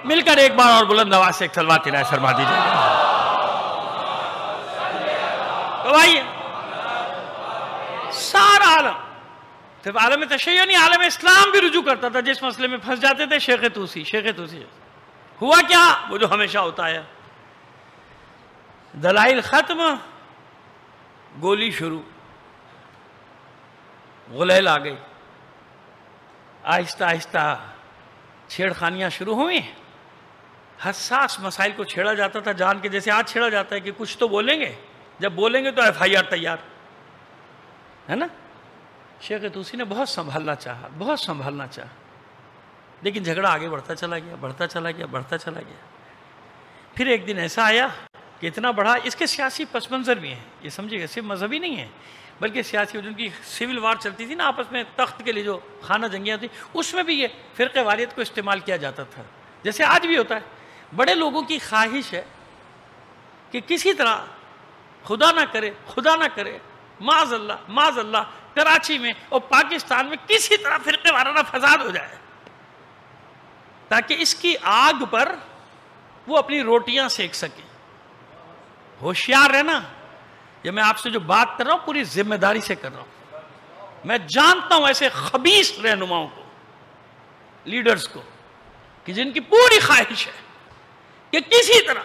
Speaker 2: مل کر ایک بار اور بلند آواز سے ایک صلوات الہی فرما دیجیے. تو آئیے سارا عالم، صرف عالم تشیع نہیں، عالم اسلام بھی رجوع کرتا تھا. جس مسئلے میں پھنس جاتے تھے شیخ طوسی. ہوا کیا؟ وہ جو ہمیشہ ہوتا ہے، دلائل ختم، گولی شروع، غلیل آ گئی. آہستہ آہستہ چھیڑخانیاں شروع ہوئی. حساس مسائل کو چھیڑا جاتا تھا جان کے، جیسے آج چھیڑا جاتا ہے کہ کچھ تو بولیں گے، جب بولیں گے تو FIR تیار ہے نا. شیخ طوسی نے بہت سنبھالنا چاہا، لیکن جھگڑا آگے بڑھتا چلا گیا. پھر ایک دن ایسا آیا کہ اتنا بڑا، اس کے سیاسی پس منظر بھی ہیں، یہ سمجھے گا، صرف مذہبی نہیں ہے بلکہ سیاسی. جن کی سول وار چلتی تھی نا آپس میں، تخت کے لیے جو خانہ جنگیاں تھیں، اس میں بھی یہ فرقہ واریت کو استعمال کیا جاتا تھا، جیسے آج بھی ہوتا ہے. بڑے لوگوں کی خواہش ہے کہ کسی طرح خدا نہ کرے معاذ اللہ کراچی میں اور پاکستان میں کسی طرح فرقے وارانہ فساد ہو جائے، تاکہ اس کی آگ پر وہ اپنی روٹیاں سیک سکیں. ہوشیار رہنا. یہ میں آپ سے جو بات کر رہا ہوں پوری ذمہ داری سے کر رہا ہوں. میں جانتا ہوں ایسے خبیث رہنماؤں کو، لیڈرز کو، کہ جن کی پوری خواہش ہے کہ کسی طرح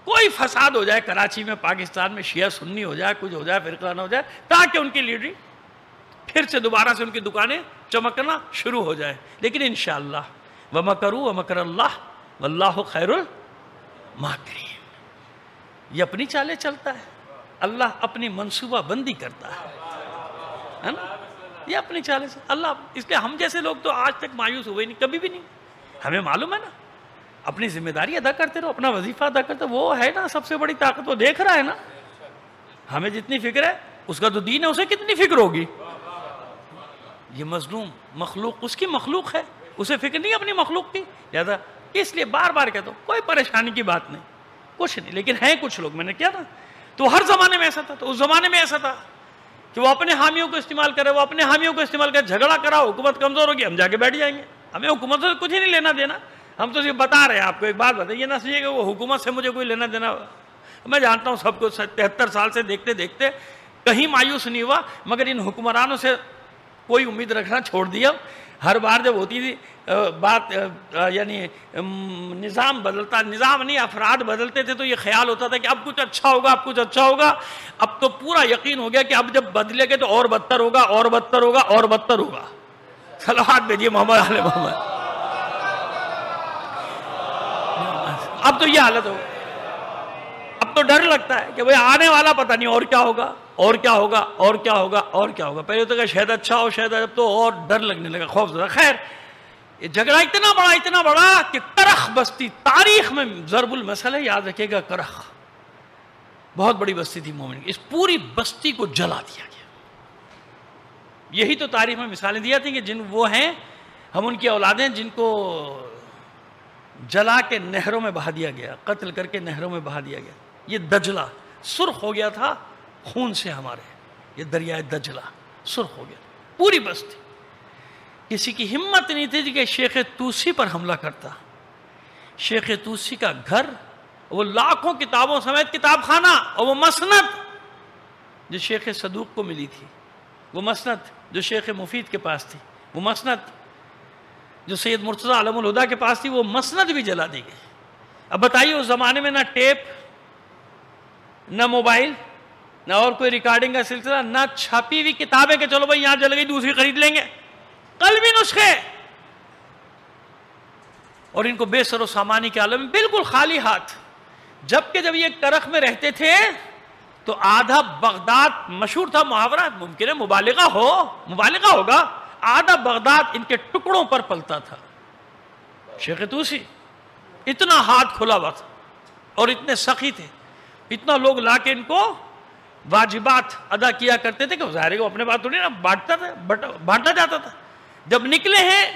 Speaker 2: کوئی فساد ہو جائے کراچی میں، پاکستان میں، شیعہ سنی ہو جائے، کچھ ہو جائے، فرقہ ہو جائے، تاکہ ان کی لیڈری پھر سے دوبارہ سے ان کی دکانیں چمکنا شروع ہو جائے. لیکن انشاءاللہ وَمَكَرُوا وَمَكَرَ اللَّهُ وَاللَّهُ خَيْرُ الْمَاكِرِينَ. یہ اپنی چالیں چلتا ہے، اللہ اپنی منصوبہ بندی کرتا ہے نا. یہ اپنی چالیں سے اللہ، اس لیے ہم جیسے لوگ تو آج تک مایوس ہوئے نہیں، کبھی بھی نہیں. ہمیں معلوم ہے نا، اپنی ذمہ داری ادا کرتے رہو، اپنا وظیفہ ادا کرتے رہو. وہ ہے نا سب سے بڑی طاقت، وہ دیکھ رہا ہے نا. ہمیں جتنی فکر ہے اس کا تو دین ہے، اسے کتنی فکر ہوگی؟ یہ مظلوم مخلوق اس کی مخلوق ہے، اسے فکر نہیں اپنی مخلوق کی. لہذا اس لیے بار بار کہتا ہوں کوئی پریشانی کی بات نہیں، کچھ نہیں. لیکن ہیں کچھ لوگ، میں نے کیا تھا تو ہر زمانے میں ایسا تھا، تو اس زمانے میں ایسا تھا کہ وہ اپنے حامیوں کو استعمال کرے، وہ اپنے حامیوں کو استعمال کرے. جھگڑا کرا، حکومت کمزور ہوگی، ہم جا کے بیٹھ جائیں گے، ہمیں حکومت سے کچھ ہی نہیں لینا دینا. ہم تو صرف بتا رہے ہیں آپ کو. ایک بات بتائیے نہ سمجھیے کہ وہ حکومت سے مجھے کوئی لینا دینا. میں جانتا ہوں سب کو 73 سال سے دیکھتے دیکھتے کہیں مایوس نہیں ہوا، مگر ان حکمرانوں سے کوئی امید رکھنا چھوڑ دیا. ہر بار جب ہوتی تھی بات یعنی نظام بدلتا، نظام نہیں افراد بدلتے تھے، تو یہ خیال ہوتا تھا کہ اب کچھ اچھا ہوگا، اب کچھ اچھا ہوگا. اب تو پورا یقین ہو گیا کہ اب جب بدلے گے تو اور بدتر ہوگا، اور بدتر ہوگا، اور بدتر ہوگا. صلوات بھیجیے محمد آل محمد. اب تو یہ حالت ہو، اب تو ڈر لگتا ہے کہ بھئی آنے والا پتہ نہیں اور کیا ہوگا، اور کیا ہوگا، اور کیا ہوگا، اور کیا ہوگا. پہلے تو کہ شاید اچھا ہو، شاید اب تو اور ڈر لگنے لگا، خوف زدہ. خیر یہ جھگڑا اتنا بڑا کہ کرخ بستی تاریخ میں ضرب المثل ہے، یاد رکھے گا. کرخ بہت بڑی بستی تھی مومن کی، اس پوری بستی کو جلا دیا گیا. یہی تو تاریخ میں مثالیں دیا تھیں کہ جن وہ ہیں ہم ان کی اولادیں جن کو جلا کے نہروں میں بہا دیا گیا، قتل کر کے نہروں میں بہا دیا گیا. یہ دجلہ سرخ ہو گیا تھا خون سے ہمارے، یہ دریائے دجلہ سرخ ہو گیا. پوری بستی. کسی کی ہمت نہیں تھی کہ شیخ توسی پر حملہ کرتا. شیخ توسی کا گھر، وہ لاکھوں کتابوں سمیت کتاب خانہ، اور وہ مسند جو شیخ صدوق کو ملی تھی، وہ مسند جو شیخ مفید کے پاس تھی، وہ مسند جو سید مرتضی علم الہدیٰ کے پاس تھی، وہ مسند بھی جلا دی گئی. اب بتائیے اس زمانے میں نہ ٹیپ، نہ موبائل، نہ اور کوئی ریکارڈنگ کا سلسلہ، نہ چھپی ہوئی کتابیں کہ چلو بھائی یہاں جل گئی دوسری خرید لیں گے. قلبی نسخے. اور ان کو بے سر و سامانی کے عالم میں بالکل خالی ہاتھ. جبکہ جب یہ کرخ میں رہتے تھے تو آدھا بغداد، مشہور تھا محاورہ، ممکن ہے مبالغہ ہوگا، آدھا بغداد ان کے ٹکڑوں پر پلتا تھا. شیخ توسی اتنا ہاتھ کھلا ہوا تھا اور اتنے سخی تھے، اتنا لوگ لا کے ان کو واجبات ادا کیا کرتے تھے کہ ظاہر ہے کہ وہ اپنے بات تھوڑی نا بانٹا جاتا تھا. جب نکلے ہیں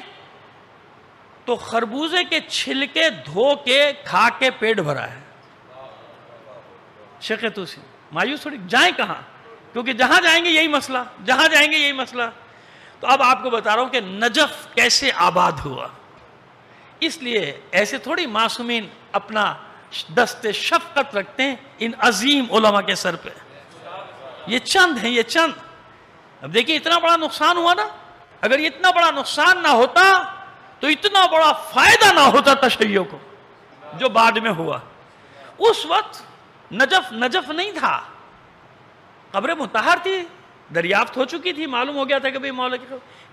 Speaker 2: تو خربوزے کے چھلکے دھو کے کھا کے پیٹ بھرا ہے. شیخ توسی مایوس تھوڑی، جائیں کہاں؟ کیونکہ جہاں جائیں گے یہی مسئلہ، جہاں جائیں گے یہی مسئلہ. تو اب آپ کو بتا رہا ہوں کہ نجف کیسے آباد ہوا. اس لیے ایسے تھوڑی معصومین اپنا دست شفقت رکھتے ہیں ان عظیم علماء کے سر پہ. یہ چند ہیں، یہ چند. اب دیکھیں اتنا بڑا نقصان ہوا نا. اگر یہ اتنا بڑا نقصان نہ ہوتا تو اتنا بڑا فائدہ نہ ہوتا تشیع کو جو بعد میں ہوا. اس وقت نجف نہیں تھا، قبر مطہر تھی، دریافت ہو چکی تھی، معلوم ہو گیا تھا کہ بھئی مولا کی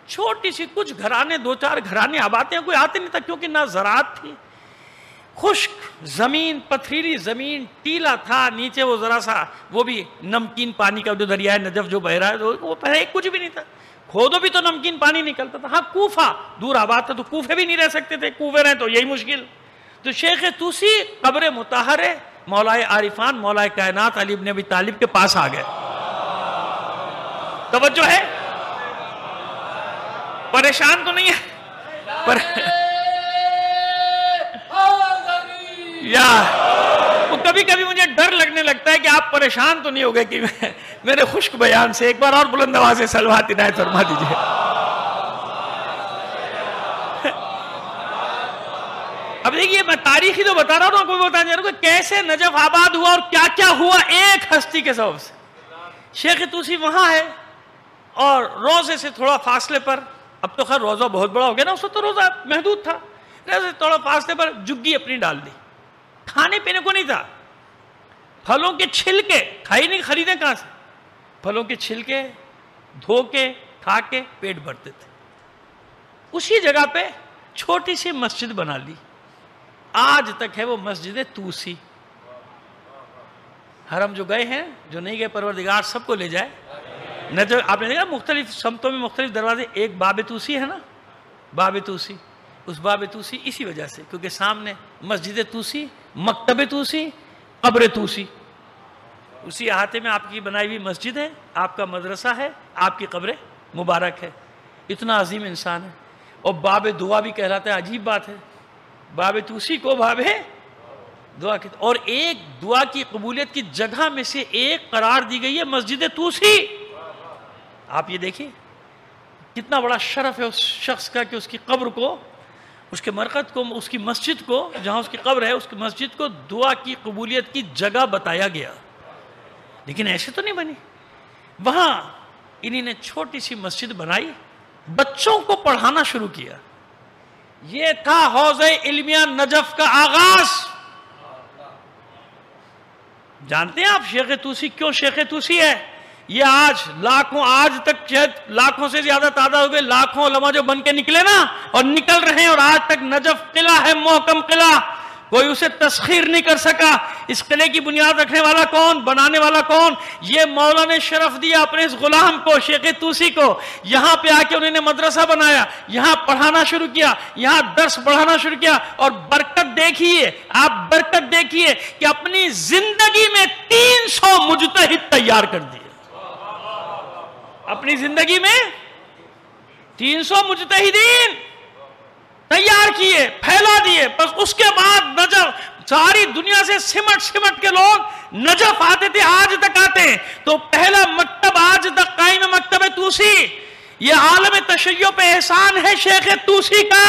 Speaker 2: چھوٹی سی کچھ گھرانے، 2-4 گھرانے آباد ہیں، کوئی آتے نہیں تھا کیونکہ نہ زراعت تھی. خشک زمین، پتھریلی زمین، ٹیلا تھا نیچے، وہ ذرا سا وہ بھی نمکین پانی کا جو دریائے نجف جو بہ رہا ہے وہ پہلے کچھ بھی نہیں تھا. کھودو بھی تو نمکین پانی نکلتا تھا. ہاں کوفہ دور آباد تھا تو کوفے بھی نہیں رہ سکتے تھے، کوفے رہیں تو یہی مشکل. تو شیخ توسی قبر مطہر مولائے عارفان، مولائے کائنات علی بن ابی طالب کے پاس آ گئے. توجہ ہے؟ پریشان تو نہیں ہے؟ کبھی کبھی مجھے ڈر لگنے لگتا ہے کہ آپ پریشان تو نہیں ہو گئے کہ میرے خشک بیان سے. ایک بار اور بلند آواز سے صلوات عنایت فرما دیجئے. اب دیکھیے میں تاریخی تو بتا رہا ہوں، کوئی بتا نہیں رہا کہ کیسے نجف آباد ہوا اور کیا کیا ہوا ایک ہستی کے سبب سے. شیخ توسی وہاں ہے اور روزے سے تھوڑا فاصلے پر، اب تو خیر روزہ بہت بڑا ہو گیا نا، اس وقت تو روزہ محدود تھا، روزے تھوڑا فاصلے پر جگی اپنی ڈال دی. کھانے پینے کو نہیں تھا. پھلوں کے چھلکے کھائی نہیں، خریدیں کہاں سے؟ پھلوں کے چھلکے دھو کے کھا کے پیٹ بھرتے تھے. اسی جگہ پہ چھوٹی سی مسجد بنا لی، آج تک ہے وہ مسجد توسی. حرم جو گئے ہیں، جو نہیں گئے پروردگار سب کو لے جائے. نجف آپ نے دیکھا مختلف سمتوں میں مختلف دروازے. ایک باب توسی ہے نا، باب توسی. اس باب توسی اسی وجہ سے کیونکہ سامنے مسجد توسی، مکتب توسی، قبر توسی. اسی احاطے میں آپ کی بنائی ہوئی مسجد ہے، آپ کا مدرسہ ہے، آپ کی قبر مبارک ہے. اتنا عظیم انسان ہے اور باب دعا بھی کہلاتا ہے. عجیب بات ہے، باب توسی کو باب دعا کی، اور ایک دعا کی قبولیت کی جگہ میں سے ایک قرار دی گئی ہے مسجد توسی. آپ یہ دیکھیں کتنا بڑا شرف ہے اس شخص کا کہ اس کی قبر کو، اس کے مرقد کو، اس کی مسجد کو، جہاں اس کی قبر ہے اس کی مسجد کو دعا کی قبولیت کی جگہ بتایا گیا. لیکن ایسے تو نہیں بنی. وہاں انہی نے چھوٹی سی مسجد بنائی، بچوں کو پڑھانا شروع کیا. یہ تھا حوضہ علمیہ نجف کا آغاز. جانتے ہیں آپ شیخ توسی کیوں شیخ توسی ہے؟ یہ آج تک لاکھوں سے زیادہ تعداد ہوئے، لاکھوں علماء جو بن کے نکلے نا اور نکل رہے ہیں، اور آج تک نجف قلعہ ہے، محکم قلعہ، کوئی اسے تسخیر نہیں کر سکا. اس قلعے کی بنیاد رکھنے والا کون، بنانے والا کون؟ یہ مولا نے شرف دیا اپنے اس غلام کو، شیخ توسی کو. یہاں پہ آ کے انہوں نے مدرسہ بنایا، یہاں پڑھانا شروع کیا، یہاں درس پڑھانا شروع کیا. اور برکت دیکھیے، آپ برکت دیکھیے کہ اپنی زندگی میں 300 مجتہد تیار کر دیے. اپنی زندگی میں 300 مجتہدین تیار کیے، پھیلا دیے. بس اس کے بعد نجف، ساری دنیا سے سمٹ کے لوگ نجف آتے تھے، آج تک آتے ہیں. تو پہلا مکتب آج تک قائم ہے، مکتب توسی. یہ عالم تشیع پہ احسان ہے شیخ توسی کا.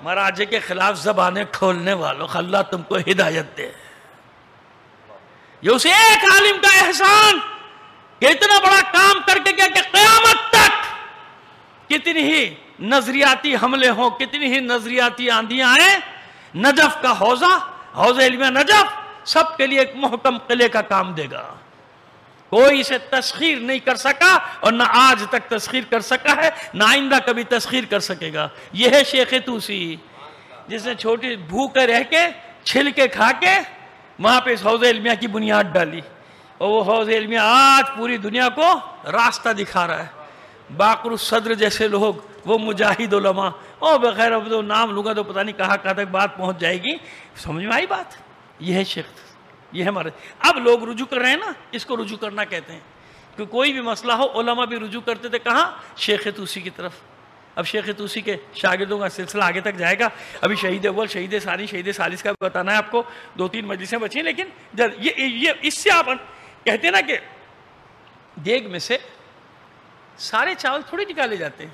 Speaker 2: مراجع کے خلاف زبانیں کھولنے والوں، اللہ تم کو ہدایت دے. یہ اسے ایک عالم کا احسان کہ اتنا بڑا کام کر کے کیا کہ قیامت تک کتنی ہی نظریاتی حملے ہوں، کتنی ہی نظریاتی آندیاں آئیں، نجف کا حوضہ علمیہ نجف سب کے لیے ایک محکم قلعے کا کام دے گا. کوئی اسے تسخیر نہیں کر سکا، اور نہ آج تک تسخیر کر سکا ہے، نہ آئندہ کبھی تسخیر کر سکے گا. یہ ہے شیخ توسی، جس نے چھوٹی بھوکے رہ کے، چھل کے کھا کے وہاں پہ اس حوضہ علمیہ کی بنیاد ڈالی. اور وہ حوضہ علمیہ آج پوری دنیا کو راستہ دکھا رہا ہے. باقر الصدر جیسے لوگ، وہ مجاہد علماء، اور بغیر اب تو نام لوں گا تو پتہ نہیں کہاں تک بات پہنچ جائے گی. سمجھ میں آئی بات؟ یہ ہے شیخ، یہ ہے ہمارے. اب لوگ رجوع کر رہے ہیں نا، اس کو رجوع کرنا کہتے ہیں. کہ کوئی بھی مسئلہ ہو، علماء بھی رجوع کرتے تھے کہاں؟ شیخ توسی کی طرف. اب شیخ توسی کے شاگردوں کا سلسلہ آگے تک جائے گا. ابھی شہید اول، شہید ثانی، شہید ثالث کا بتانا ہے آپ کو. 2-3 مجلسیں بچی ہیں، لیکن یہ اس سے آپ کہتے ہیں نا کہ دیگ میں سے سارے چاول تھوڑی نکالے جاتے ہیں،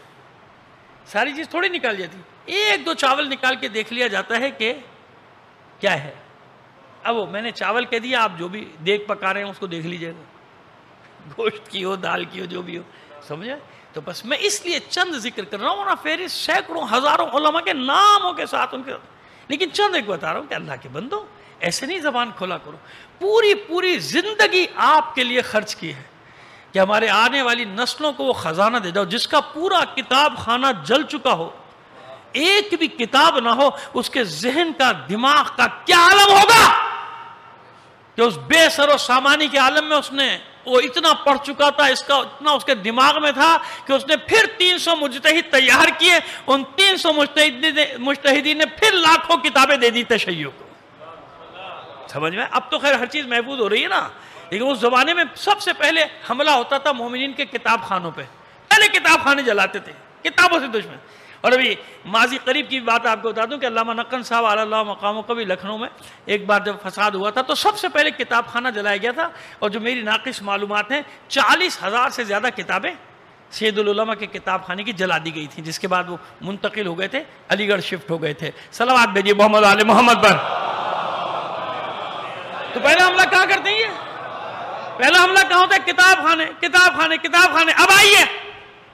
Speaker 2: ساری چیز تھوڑی نکال جاتی. 1-2 چاول نکال کے دیکھ لیا جاتا ہے کہ کیا ہے. اب وہ میں نے چاول کہہ دیا، آپ جو بھی دیگ پکا رہے ہیں اس کو دیکھ لیجئے گا، گوشت کی ہو، دال کی ہو، جو بھی ہو. سمجھے؟ تو بس میں اس لیے چند ذکر کر رہا ہوں، ورنہ فہرست سینکڑوں ہزاروں علماء کے ناموں کے ساتھ ان کے، لیکن چند ایک بتا رہا ہوں کہ اللہ کے بندو ایسے نہیں زبان کھولا کرو. پوری زندگی آپ کے لیے خرچ کی ہے کہ ہمارے آنے والی نسلوں کو وہ خزانہ دے جاؤ. جس کا پورا کتاب خانہ جل چکا ہو، ایک بھی کتاب نہ ہو، اس کے ذہن کا، دماغ کا کیا عالم ہوگا کہ اس بے سر و سامانی کے عالم میں اس نے وہ اتنا پڑھ چکا تھا، اتنا اس کے دماغ میں تھا کہ اس نے پھر 300 مجتہد تیار کیے. ان 300 مجتہدین نے پھر لاکھوں کتابیں دے دی تشیع کو. سمجھ میں؟ اب تو خیر ہر چیز محفوظ ہو رہی ہے نا، لیکن اس زمانے میں سب سے پہلے حملہ ہوتا تھا مومنین کے کتاب خانوں پہ. پہلے کتاب خانے جلاتے تھے، کتابوں سے دشمن. اور ابھی ماضی قریب کی بات آپ کو بتا دوں کہ علامہ نقن صاحب علی اللہ مقاموں کا بھی لکھنؤ میں ایک بار جب فساد ہوا تھا تو سب سے پہلے کتاب خانہ جلایا گیا تھا. اور جو میری ناقص معلومات ہیں 40,000 سے زیادہ کتابیں سید العلماء کے کتاب خانے کی جلا دی گئی تھیں، جس کے بعد وہ منتقل ہو گئے تھے، علی گڑھ شفٹ ہو گئے تھے. صلوات بھیجیے محمد آل محمد پر. تو پہلا حملہ کہاں کرتے ہیں؟ پہلا حملہ کہاں ہوتا ہے؟ کتاب خانے، کتاب خانے، کتاب خانے. اب آئیے،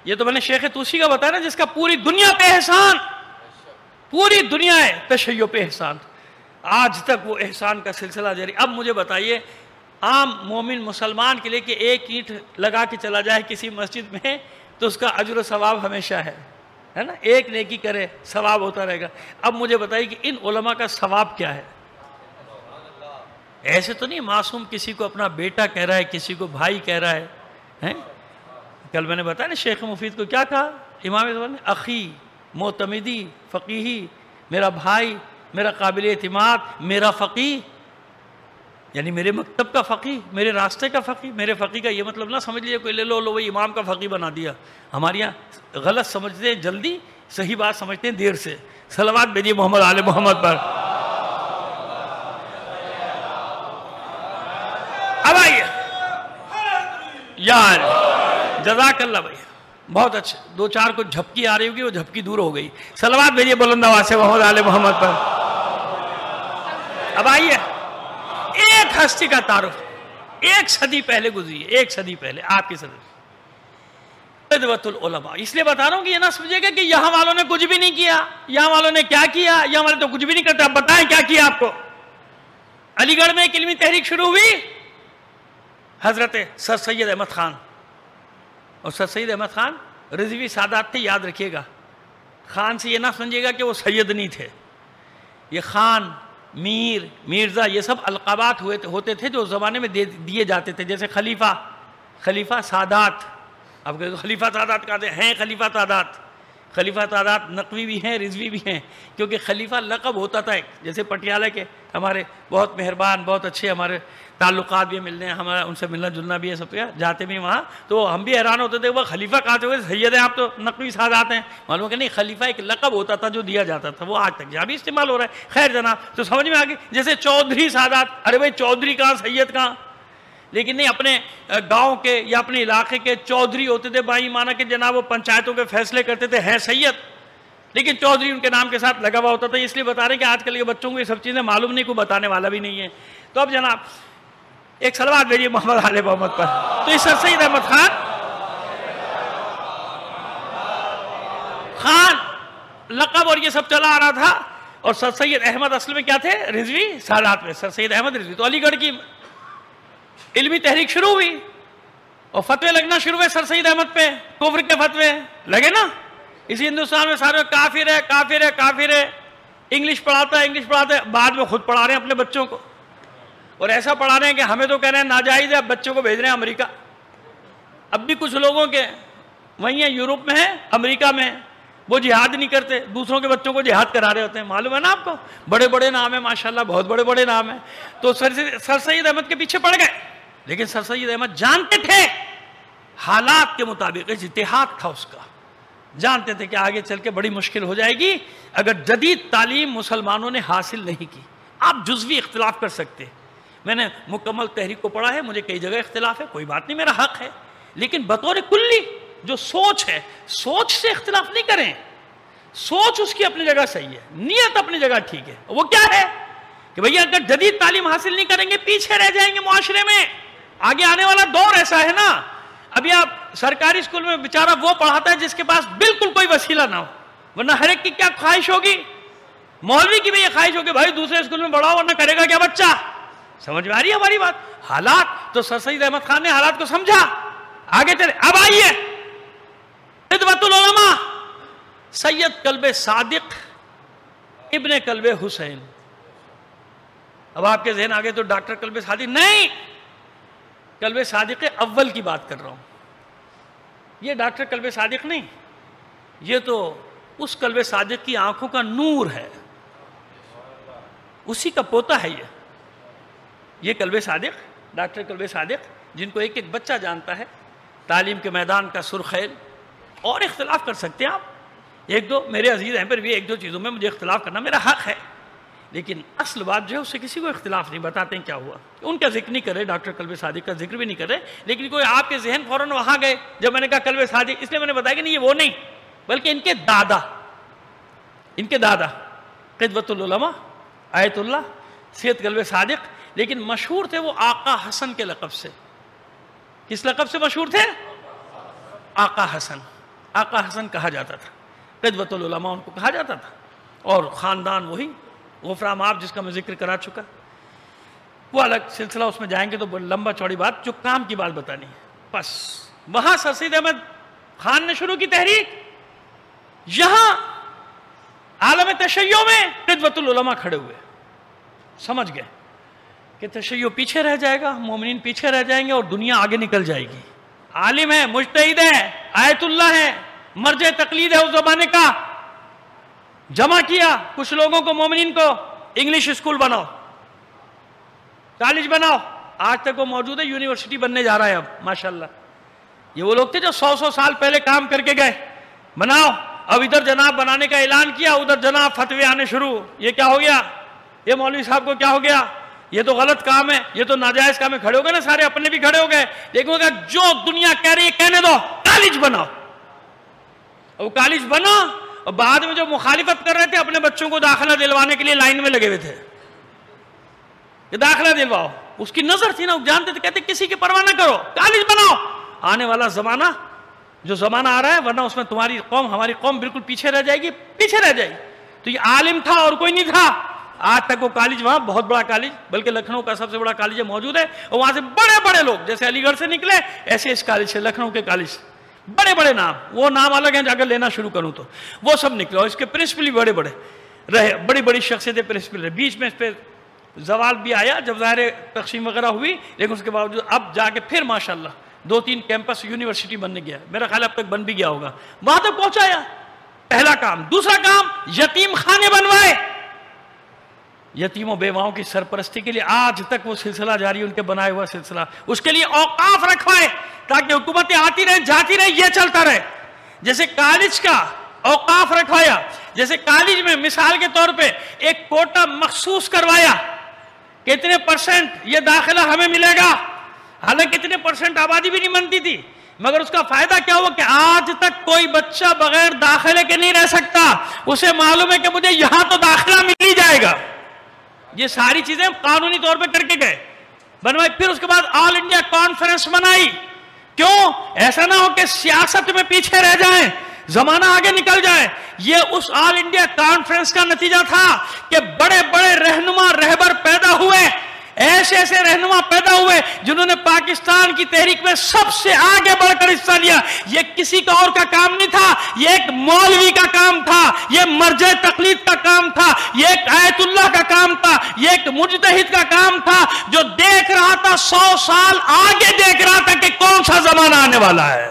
Speaker 2: یہ تو میں نے شیخ توسی کا بتایا نا، جس کا پوری دنیا پہ احسان، پوری دنیا ہے تشیع پہ احسان. آج تک وہ احسان کا سلسلہ جاری. اب مجھے بتائیے، عام مومن مسلمان کے لیے کہ ایک اینٹ لگا کے چلا جائے کسی مسجد میں تو اس کا اجر و ثواب ہمیشہ ہے نا، ایک نیکی کرے ثواب ہوتا رہے گا. اب مجھے بتائیے کہ ان علماء کا ثواب کیا ہے؟ ایسے تو نہیں معصوم کسی کو اپنا بیٹا کہہ رہا ہے، کسی کو بھائی کہہ رہا ہے. کل میں نے بتایا نا شیخ مفید کو کیا کہا امام زمان نے؟ اخی، معتمدی، فقیہی، میرا بھائی، میرا قابل اعتماد، میرا فقیہ. یعنی میرے مکتب کا فقیہ، میرے راستے کا فقیہ، میرے فقیہ کا یہ مطلب نہ سمجھ لیے کوئی لے لو وہی امام کا فقیہ بنا دیا. ہمارے یہاں غلط سمجھتے ہیں جلدی، صحیح بات سمجھتے ہیں دیر سے. صلوات بھیجیے محمد آل محمد پر. اب آئیے یار، جزاک اللہ بھائی، بہت اچھے. دو چار کو جھپکی آ رہی ہوگی، وہ جھپکی دور ہو گئی. صلوات بھیجیے بلند آواز سے محمد آل محمد پر. اب آئیے ایک ہستی کا تعارف، ایک صدی پہلے گزری ہے، ایک صدی پہلے آپ کی صدی. قدوۃ العلماء. اس لیے بتا رہا ہوں کہ یہ نہ سمجھے گا کہ یہاں والوں نے کچھ بھی نہیں کیا، یہاں والوں نے کیا کیا، یہاں والے تو کچھ بھی نہیں کرتے. اب بتائیں کیا کیا آپ کو. علی گڑھ میں ایک علمی تحریک شروع ہوئی، حضرت سر سید احمد خان. اور سر سید احمد خان رضوی سادات تھے، یاد رکھیے گا. خان سے یہ نہ سمجھے گا کہ وہ سید نہیں تھے. یہ خان، میر، میرزا، یہ سب القابات ہوتے تھے جو اس زمانے میں دیے جاتے تھے. جیسے خلیفہ سادات. اب خلیفہ سادات کہتے ہیں خلیفہ سادات. خلیفہ سادات نقوی بھی ہیں، رضوی بھی ہیں، کیونکہ خلیفہ لقب ہوتا تھا ایک. جیسے پٹیالہ کے ہمارے بہت مہربان، بہت اچھے ہمارے تعلقات بھی ملنے ہیں، ہمارا ان سے ملنا جلنا بھی ہے، سب کیا جاتے بھی وہاں. تو ہم بھی حیران ہوتے تھے وہ خلیفہ کہاں سے ہوئے، سید ہیں آپ تو نقوی سادات ہیں. معلوم کہ نہیں، خلیفہ ایک لقب ہوتا تھا جو دیا جاتا تھا، وہ آج تک جہاں بھی استعمال ہو رہا ہے. خیر جناب، تو سمجھ میں آ گئی. جیسے چودھری سادات، ارے بھائی چودھری کہاں، سید کہاں. لیکن نہیں، اپنے گاؤں کے یا اپنے علاقے کے چودھری ہوتے تھے بھائی، مانا کہ جناب وہ پنچایتوں کے فیصلے کرتے تھے، ہیں سید، لیکن چودھری ان کے نام کے ساتھ لگا ہوا ہوتا تھا. اس لیے بتا رہے ہیں کہ آج کل کے بچوں کو یہ سب چیزیں معلوم نہیں، کوئی بتانے والا بھی نہیں ہے. تو اب جناب ایک صلوات بھیجیے محمد آل محمد پر. تو اس سر سید احمد خان لقب اور یہ سب چلا آ رہا تھا. اور سر سید احمد اصل میں کیا تھے، رضوی سادات میں. سر سید احمد رضوی. تو علی گڑھ کی علمی تحریک شروع ہوئی اور فتوے لگنا شروع ہوئے سر سید احمد پہ. کفر کے فتوے لگے نا. اسی ہندوستان میں سارے کافر ہے، کافر ہے، کافر ہے. انگلش پڑھاتا ہے، انگلش پڑھاتا ہے. بعد میں خود پڑھا رہے ہیں اپنے بچوں کو، اور ایسا پڑھا رہے ہیں کہ ہمیں تو کہہ رہے ہیں ناجائز ہے، اب بچوں کو بھیج رہے ہیں امریکہ. اب بھی کچھ لوگوں کے وہیں ہیں، یورپ میں ہیں، امریکہ میں، وہ جہاد نہیں کرتے، دوسروں کے بچوں کو جہاد کرا رہے ہوتے ہیں. معلوم ہے نا آپ کو، بڑے بڑے نام ہیں ماشاءاللہ، بہت بڑے بڑے نام ہیں. تو سر سید احمد کے پیچھے پڑ گئے. لیکن سر سید احمد جانتے تھے حالات کے مطابق، اجتہاد تھا اس کا، جانتے تھے کہ آگے چل کے بڑی مشکل ہو جائے گی اگر جدید تعلیم مسلمانوں نے حاصل نہیں کی. آپ جزوی اختلاف کر سکتے، میں نے مکمل تحریک کو پڑھا ہے، مجھے کئی جگہ اختلاف ہے، کوئی بات نہیں، میرا حق ہے. لیکن بطور کلی جو سوچ ہے، سوچ سے اختلاف نہیں کریں. سوچ اس کی اپنی جگہ صحیح ہے، نیت اپنی جگہ ٹھیک ہے. وہ کیا ہے کہ بھئی اگر جدید تعلیم حاصل نہیں کریں گے پیچھے رہ جائیں گے معاشرے میں. آگے آنے والا دور ایسا ہے نا. ابھی آپ سرکاری اسکول میں بیچارہ وہ پڑھاتا ہے جس کے پاس بالکل کوئی وسیلہ نہ ہو، ورنہ ہر ایک کی کیا خواہش ہوگی، مولوی کی بھی یہ خواہش ہوگی بھائی دوسرے اسکول میں پڑھاؤ ورنہ کرے گا کیا بچہ. سمجھ میں آ رہی ہے ہماری بات. حالات تو سر سید احمد خان نے حالات کو سمجھا، آگے چلے. اب آئیے قدوۃ العلماء سید کلب صادق ابن کلب حسین. اب آپ کے ذہن آگے تو ڈاکٹر کلب صادق نہیں، کلب صادق اول کی بات کر رہا ہوں. یہ ڈاکٹر کلب صادق نہیں، یہ تو اس کلب صادق کی آنکھوں کا نور ہے، اسی کا پوتا ہے یہ کلب صادق، ڈاکٹر کلب صادق، جن کو ایک ایک بچہ جانتا ہے، تعلیم کے میدان کا سرخیل. اور اختلاف کر سکتے ہیں آپ، ایک دو میرے عزیز ہیں، پر بھی ایک دو چیزوں میں مجھے اختلاف کرنا میرا حق ہے، لیکن اصل بات جو ہے اس سے کسی کو اختلاف نہیں. بتاتے ہیں کیا ہوا. ان کا ذکر نہیں کرے، ڈاکٹر کلب صادق کا ذکر بھی نہیں کرے، لیکن کوئی آپ کے ذہن فوراً وہاں گئے جب میں نے کہا کلب صادق، اس لیے میں نے بتایا کہ نہیں یہ وہ نہیں، بلکہ ان کے دادا قدوۃ العلماء آیت اللہ سید کلب صادق. لیکن مشہور تھے وہ آقا حسن کے لقب سے. کس لقب سے مشہور تھے؟ آقا حسن. آقا حسن کہا جاتا تھا، قدوۃ العلماء ان کو کہا جاتا تھا. اور خاندان وہی غفران مآب جس کا میں ذکر کرا چکا، وہ الگ سلسلہ، اس میں جائیں گے تو لمبا چوڑی بات، جو کام کی بات بتانی ہے. بس وہاں سر سید احمد خان نے شروع کی تحریک، یہاں عالم تشیع میں قدوۃ العلماء کھڑے ہوئے، سمجھ گئے کہ تشیع پیچھے رہ جائے گا، مومنین پیچھے رہ جائیں گے اور دنیا آگے نکل جائے گی. عالم ہے، مجتہد ہے، آیت اللہ ہے، مرجع تقلید ہے اس زمانے کا. جمع کیا کچھ لوگوں کو، مومنین کو، انگلش اسکول بناؤ. کالج بناؤ. آج تک وہ موجود ہے, یونیورسٹی بننے جا رہا ہے اب ماشاءاللہ. یہ وہ لوگ تھے جو 100 سال پہلے کام کر کے گئے. بناؤ. اب ادھر جناب بنانے کا اعلان کیا, ادھر جناب فتوے آنے شروع. یہ کیا ہو گیا, یہ مولوی صاحب کو کیا ہو گیا, یہ تو غلط کام ہے, یہ تو ناجائز کام ہے. کھڑے ہو گئے نا سارے, اپنے بھی کھڑے ہو گئے. لیکن جو دنیا کہہ رہی ہے کہنے دو, کالج بناؤ. وہ کالج بنا, اور بعد میں جو مخالفت کر رہے تھے اپنے بچوں کو داخلہ دلوانے کے لیے لائن میں لگے ہوئے تھے کہ داخلہ دلواؤ. اس کی نظر تھی نا, وہ جانتے تھے, کہتے کسی کی پرواہ نہ کرو, کالج بناؤ. آنے والا زمانہ جو زمانہ آ رہا ہے, ورنہ اس میں تمہاری قوم, ہماری قوم بالکل پیچھے رہ جائے گی, پیچھے رہ جائے گی. تو یہ عالم تھا اور کوئی نہیں تھا. آج تک وہ کالج, وہاں بہت بڑا کالج, بلکہ لکھنؤ کا سب سے بڑا کالج موجود ہے, اور وہاں سے بڑے بڑے لوگ جیسے علی گڑھ سے نکلے ایسے اس کالج سے, لکھنؤ کے کالج سے بڑے بڑے نام, وہ نام الگ ہیں, جا کر لینا شروع کروں تو وہ سب نکلے. اور اس کے پرنسپل بھی بڑے بڑے رہے, بڑی بڑی شخصیتیں پرنسپل رہے. بیچ میں اس پہ زوال بھی آیا جب ظاہر تقسیم وغیرہ ہوئی, لیکن اس کے باوجود اب جا کے پھر ماشاءاللہ 2-3 کیمپس یونیورسٹی بننے گیا. میرا خیال اب تک بن بھی گیا ہوگا. وہاں تک پہنچایا, پہلا کام. دوسرا کام, یتیم خانے بنوائے. یتیموں بیواؤں کی سرپرستی کے لیے آج تک وہ سلسلہ جاری, ان کے بنائے ہوا سلسلہ. اس کے لیے اوقاف رکھوائے تاکہ حکومتیں آتی رہیں جاتی رہیں, یہ چلتا رہے. جیسے کالج کا اوقاف رکھوایا, جیسے کالج میں مثال کے طور پہ ایک کوٹا مخصوص کروایا, کتنے پرسنٹ یہ داخلہ ہمیں ملے گا. حالانکہ کتنے پرسنٹ آبادی بھی نہیں منتی تھی, مگر اس کا فائدہ کیا ہوا کہ آج تک کوئی بچہ بغیر داخلے کے نہیں رہ سکتا. اسے معلوم ہے کہ مجھے یہاں تو داخلہ مل ہی جائے گا. یہ ساری چیزیں قانونی طور پہ کر کے گئے, بنوائی. پھر اس کے بعد آل انڈیا کانفرنس بنائی. کیوں؟ ایسا نہ ہو کہ سیاست میں پیچھے رہ جائیں, زمانہ آگے نکل جائے. یہ اس آل انڈیا کانفرنس کا نتیجہ تھا کہ بڑے بڑے رہنما رہبر پیدا ہوئے, ایسے ایسے رہنما پیدا ہوئے جنہوں نے پاکستان کی تحریک میں سب سے آگے بڑھ کر حصہ لیا. یہ کسی کا اور کا کام نہیں تھا, یہ ایک مولوی کا کام تھا, یہ مرجع تقلید کا کام تھا, یہ ایک آیت اللہ کا کام تھا, یہ ایک مجتہد کا کام تھا جو دیکھ رہا تھا 100 سال آگے, دیکھ رہا تھا کہ کون سا زمانہ آنے والا ہے.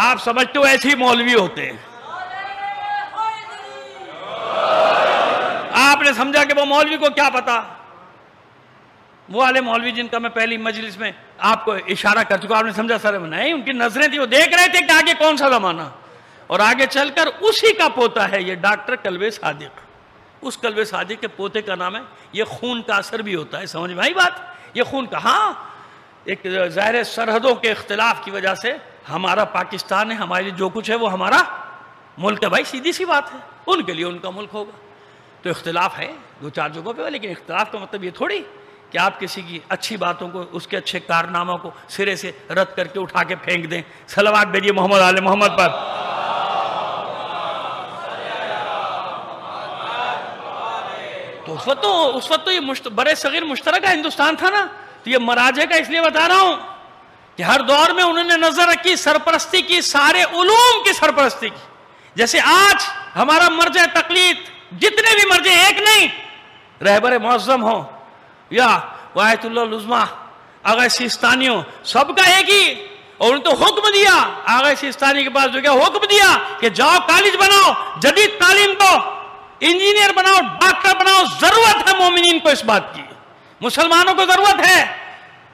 Speaker 2: آپ سمجھتے ہو ایسے ہی مولوی ہوتے ہیں. آپ نے سمجھا کہ وہ مولوی کو کیا پتا, وہ والے مولوی جن کا میں پہلی مجلس میں آپ کو اشارہ کر چکا, آپ نے سمجھا سر نہیں, ان کی نظریں تھی, وہ دیکھ رہے تھے کہ آگے کون سا زمانہ, اور آگے چل کر اسی کا پوتا ہے یہ ڈاکٹر کلبے صادق. اس کلبے صادق کے پوتے کا نام ہے. یہ خون کا اثر بھی ہوتا ہے, سمجھ میں آئی بات, یہ خون کا. ہاں ایک ظاہر سرحدوں کے اختلاف کی وجہ سے ہمارا پاکستان ہے, ہمارے لیے جو کچھ ہے وہ ہمارا ملک ہے بھائی, سیدھی سی بات ہے. ان کے لیے ان کا ملک ہوگا. تو اختلاف ہے 2-4 جگہوں پہ, لیکن اختلاف کا مطلب یہ تھوڑی کہ آپ کسی کی اچھی باتوں کو, اس کے اچھے کارناموں کو سرے سے رد کر کے اٹھا کے پھینک دیں. صلوات بھیجیے محمد آل محمد پر. تو اس وقت تو یہ برے صغیر مشترکہ ہندوستان تھا نا. تو یہ مراجع کا اس لیے بتا رہا ہوں کہ ہر دور میں انہوں نے نظر رکھی, سرپرستی کی, سارے علوم کی سرپرستی کی. جیسے آج ہمارا مرجع تقلید, جتنے بھی مرجع, ایک نہیں, رہبر معظم ہوں یا آیت اللہ العظمیٰ آغا سیستانی ہوں, سب کا ایک ہی. اور انہوں نے تو حکم دیا, آغا سیستانی کے پاس جو کیا حکم دیا کہ جاؤ کالج بناؤ, جدید تعلیم دو, انجینئر بناؤ, ڈاکٹر بناؤ. ضرورت ہے مومنین کو اس بات کی, مسلمانوں کو ضرورت ہے.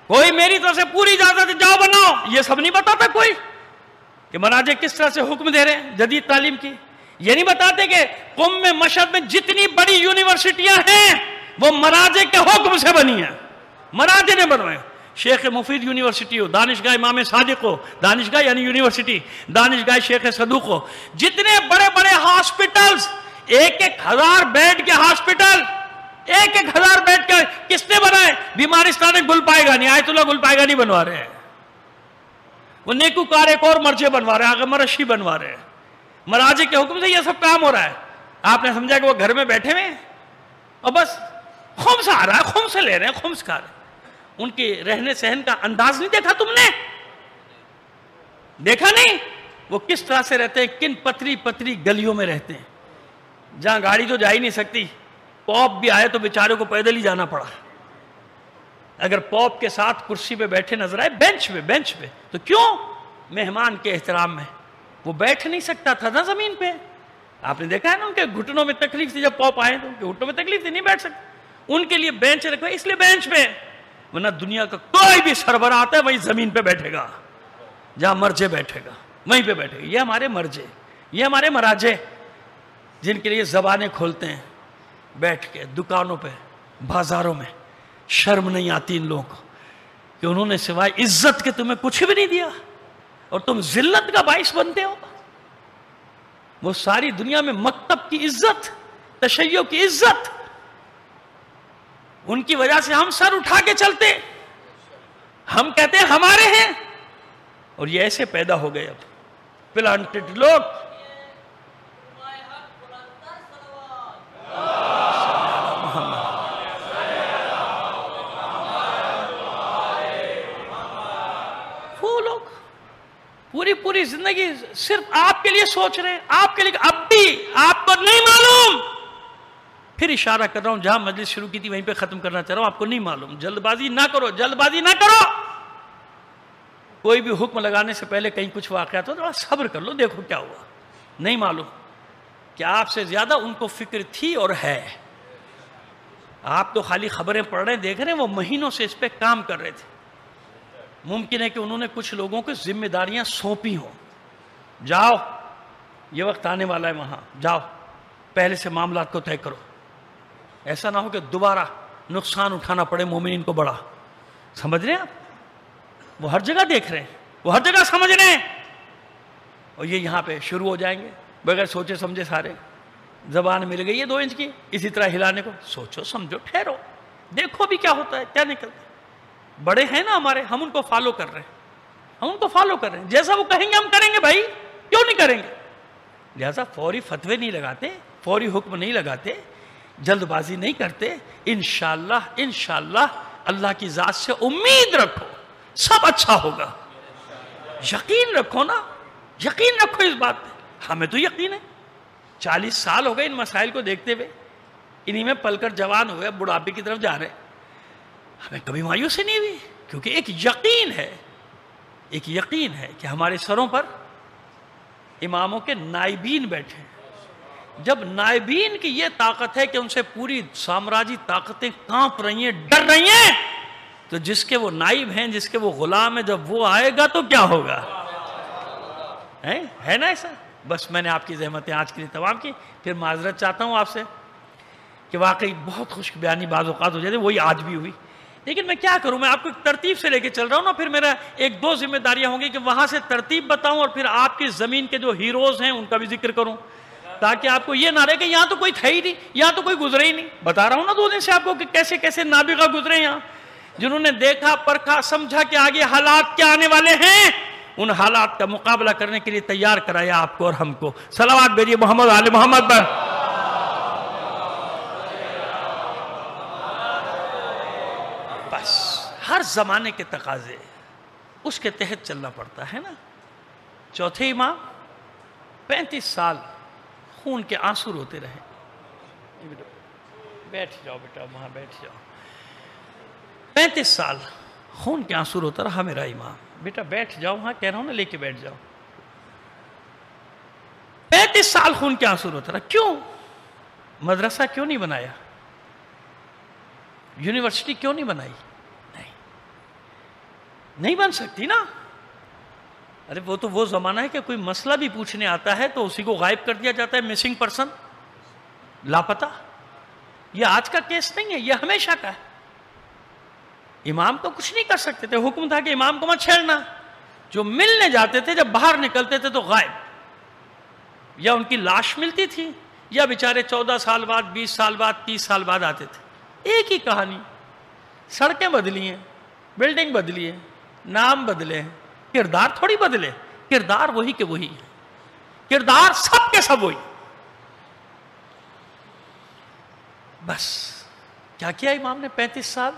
Speaker 2: کوئی میری طرف سے پوری اجازت ہے جاؤ بناؤ, یہ سب نہیں بتاتا کوئی کہ مراجع کس طرح سے حکم دے رہے ہیں جدید تعلیم کی. یہ نہیں بتاتے کہ قم میں, مشہد میں جتنی بڑی یونیورسٹیاں ہیں وہ مراجع کے حکم سے بنی ہیں, مراجع نے بنوائے. شیخ مفید یونیورسٹی ہو, دانشگاہ امام صادق ہو, دانشگاہ یعنی یونیورسٹی, دانشگاہ شیخ صدوق ہو, جتنے بڑے بڑے ہاسپٹلز, 1,000 بیڈ کے ہاسپٹل, 1,000 بیڈ کے, کس نے بنائے؟ بیمارستان گل پائے گا نہیں, آیت اللہ گل پائے گا نہیں بنوا رہے ہیں. وہ نیکوکار ایک اور مرجع بنوا رہے ہیں, آگے مرشی بنوا رہے ہیں. مراجع کے حکم سے یہ سب کام ہو رہا ہے. آپ نے سمجھا کہ وہ گھر میں بیٹھے ہوئے اور بس خمس آ رہا ہے, خمس لے رہے ہیں, خمس کھا رہے ہیں. ان کے رہنے سہن کا انداز نہیں دیکھا تم نے؟ دیکھا نہیں وہ کس طرح سے رہتے ہیں, کن پتری پتری گلیوں میں رہتے ہیں جہاں گاڑی تو جا ہی نہیں سکتی. پوپ بھی آئے تو بیچارے کو پیدل ہی جانا پڑا. اگر پوپ کے ساتھ کرسی پہ بیٹھے نظر آئے, بینچ پہ, تو کیوں؟ مہمان کے احترام میں. وہ بیٹھ نہیں سکتا تھا نا زمین پہ. آپ نے دیکھا ہے نا ان کے گھٹنوں میں تکلیف تھی, جب پوپ آئے تو ان کے گھٹنوں میں تکلیف تھی, نہیں بیٹھ سکتے. ان کے لیے بینچ رکھوائے اس لیے بینچ پہ، ورنہ دنیا کا کوئی بھی سربراہ آتا ہے وہیں زمین پہ بیٹھے گا، جہاں مرجے بیٹھے گا وہیں پہ بیٹھے گا۔ یہ ہمارے مرجے، یہ ہمارے مراجے جن کے لیے زبانیں کھولتے ہیں بیٹھ کے دکانوں پہ بازاروں میں، شرم نہیں آتی ان لوگوں کو کہ انہوں نے سوائے عزت کے تمہیں کچھ بھی نہیں دیا اور تم ذلت کا باعث بنتے ہو۔ وہ ساری دنیا میں مکتب کی عزت، تشیع کی عزت، ان کی وجہ سے ہم سر اٹھا کے چلتے، ہم کہتے ہیں ہمارے ہیں، اور یہ ایسے پیدا ہو گئے اب پلانٹڈ لوگ۔ وہ لوگ پوری زندگی صرف آپ کے لیے سوچ رہے ہیں، آپ کے لیے، اب بھی آپ کو نہیں معلوم، پھر اشارہ کر رہا ہوں جہاں مجلس شروع کی تھی وہیں پہ ختم کرنا چاہ رہا ہوں، آپ کو نہیں معلوم، جلد بازی نہ کرو، جلد بازی نہ کرو۔ کوئی بھی حکم لگانے سے پہلے کہیں کچھ واقعات ہو تھوڑا صبر کر لو، دیکھو کیا ہوا، نہیں معلوم کہ آپ سے زیادہ ان کو فکر تھی اور ہے۔ آپ تو خالی خبریں پڑھ رہے ہیں، دیکھ رہے ہیں، وہ مہینوں سے اس پہ کام کر رہے تھے۔ ممکن ہے کہ انہوں نے کچھ لوگوں کو ذمہ داریاں سونپی ہوں، جاؤ یہ وقت آنے والا ہے، وہاں جاؤ پہلے سے معاملات کو طے کرو، ایسا نہ ہو کہ دوبارہ نقصان اٹھانا پڑے مومنین کو بڑا۔ سمجھ رہے ہیں آپ؟ وہ ہر جگہ دیکھ رہے ہیں، وہ ہر جگہ سمجھ رہے ہیں، اور یہ یہاں پہ شروع ہو جائیں گے بغیر سوچے سمجھے سارے۔ زبان مل گئی ہے 2 انچ کی اسی طرح ہلانے کو، سوچو سمجھو ٹھہرو، دیکھو بھی کیا ہوتا ہے، کیا نکلتا ہے۔ بڑے ہیں نا ہمارے، ہم ان کو فالو کر رہے ہیں، ہم ان کو فالو کر رہے ہیں، جیسا وہ کہیں گے ہم کریں گے بھائی، کیوں نہیں کریں گے؟ لہذا فوری فتوے نہیں لگاتے، فوری حکم نہیں لگاتے، جلد بازی نہیں کرتے، انشاءاللہ اللہ کی ذات سے امید رکھو، سب اچھا ہوگا، یقین رکھو نا، یقین رکھو اس بات پہ۔ ہمیں تو یقین ہے، 40 سال ہو گئے ان مسائل کو دیکھتے ہوئے، انہی میں پل کر جوان ہوئے، بڑھاپے کی طرف جا رہے ہیں، ہمیں کبھی مایوسی نہیں ہوئی، کیونکہ ایک یقین ہے کہ ہمارے سروں پر اماموں کے نائبین بیٹھے ہیں۔ جب نائبین کی یہ طاقت ہے کہ ان سے پوری سامراجی طاقتیں کانپ رہی ہیں، ڈر رہی ہیں، تو جس کے وہ نائب ہیں، جس کے وہ غلام ہیں، جب وہ آئے گا تو کیا ہوگا؟ ہے نا ایسا؟ بس میں نے آپ کی زحمتیں آج کے لیے تمام کی، پھر معذرت چاہتا ہوں آپ سے کہ واقعی بہت خشک بیانی بعض اوقات ہو جاتی ہے، وہی آج بھی ہوئی، لیکن میں کیا کروں، میں آپ کو ایک ترتیب سے لے کے چل رہا ہوں نا، پھر میرا 1-2 ذمہ داریاں ہوں گی کہ وہاں سے ترتیب بتاؤں اور پھر آپ کی زمین کے جو ہیروز ہیں ان کا بھی ذکر کروں، تاکہ آپ کو یہ نہ رہے کہ یہاں تو کوئی تھا ہی نہیں، یہاں تو کوئی گزرے ہی نہیں۔ بتا رہا ہوں نا 2 دن سے آپ کو کہ کیسے کیسے نابغہ گزرے یہاں، جنہوں نے دیکھا پرکھا سمجھا کہ آگے حالات کیا آنے والے ہیں، ان حالات کا مقابلہ کرنے کے لیے تیار کرایا آپ کو اور ہم کو۔ صلوات بھیجیے محمد آل محمد پر۔ بس ہر زمانے کے تقاضے اس کے تحت چلنا پڑتا ہے نا۔ چوتھے امام 35 سال خون کے آنسو روتے رہے۔ بیٹھ جاؤ بیٹا، وہاں بیٹھ جاؤ۔ 35 سال خون کے آنسو روتا رہا میرا امام۔ بیٹا بیٹھ جاؤ، وہاں کہہ رہا ہوں نا، لے کے بیٹھ جاؤ۔ 35 سال خون کے آنسو روتا رہا۔ کیوں؟ مدرسہ کیوں نہیں بنایا؟ یونیورسٹی کیوں نہیں بنائی؟ نہیں بن سکتی نا۔ ارے وہ تو وہ زمانہ ہے کہ کوئی مسئلہ بھی پوچھنے آتا ہے تو اسی کو غائب کر دیا جاتا ہے، مسنگ پرسن، لاپتہ۔ یہ آج کا کیس نہیں ہے، یہ ہمیشہ کا ہے۔ امام تو کچھ نہیں کر سکتے تھے، حکم تھا کہ امام کو مت چھیڑنا۔ جو ملنے جاتے تھے جب باہر نکلتے تھے تو غائب، یا ان کی لاش ملتی تھی یا بیچارے 14 سال بعد، 20 سال بعد، 30 سال بعد آتے تھے۔ ایک ہی کہانی، سڑکیں بدلی ہیں، بلڈنگ بدلی ہے، نام بدلے ہیں، کردار تھوڑی بدلے، کردار وہی کہ وہی، کردار سب کے سب وہی۔ بس کیا کیا امام نے 35 سال؟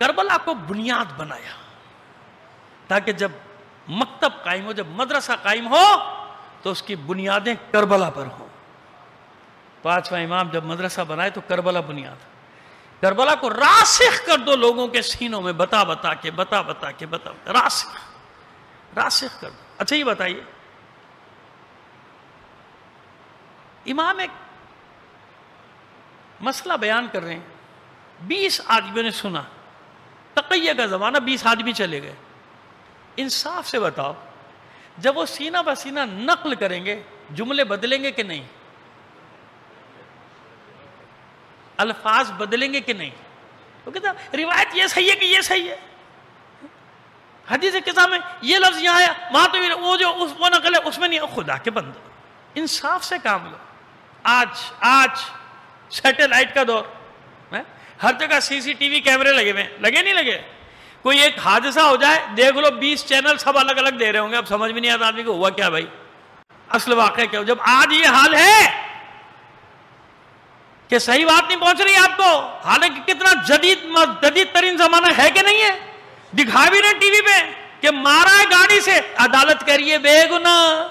Speaker 2: کربلا کو بنیاد بنایا تاکہ جب مکتب قائم ہو، جب مدرسہ قائم ہو تو اس کی بنیادیں کربلا پر ہوں۔ 5واں امام جب مدرسہ بنائے تو کربلا بنیاد، کربلا کو راسخ کر دو لوگوں کے سینوں میں، بتا بتا کے راسخ کر دو۔ اچھا یہ بتائیے، امام ایک مسئلہ بیان کر رہے ہیں، 20 آدمیوں نے سنا، تقیہ کا زمانہ، 20 آدمی چلے گئے. انصاف سے بتاؤ، جب وہ سینہ بسینہ نقل کریں گے جملے بدلیں گے کہ نہیں؟ الفاظ بدلیں گے کہ نہیں؟ وہ کہتا روایت یہ صحیح ہے کہ یہ صحیح ہے، حدیث کتاب میں یہ لفظ یہاں آیا، وہاں تو وہ جو وہ نقل ہے اس میں نہیں. خدا کے بندو، انصاف سے کام لو. آج سیٹلائٹ کا دور ہے، ہر جگہ CCTV کیمرے لگے ہوئے ہیں، لگے نہیں لگے؟ کوئی ایک حادثہ ہو جائے دیکھ لو 20 چینل سب الگ الگ دے رہے ہوں گے. اب سمجھ میں نہیں آتا آدمی کو ہوا کیا بھائی، اصل واقعہ کیا ہو. جب آج یہ حال ہے کہ صحیح بات نہیں پہنچ رہی آپ کو، حالانکہ کتنا جدید ترین زمانہ ہے کہ نہیں ہے. دکھا بھی رہے ٹی وی پہ کہ مارا ہے گاڑی سے، عدالت کریے بے گناہ.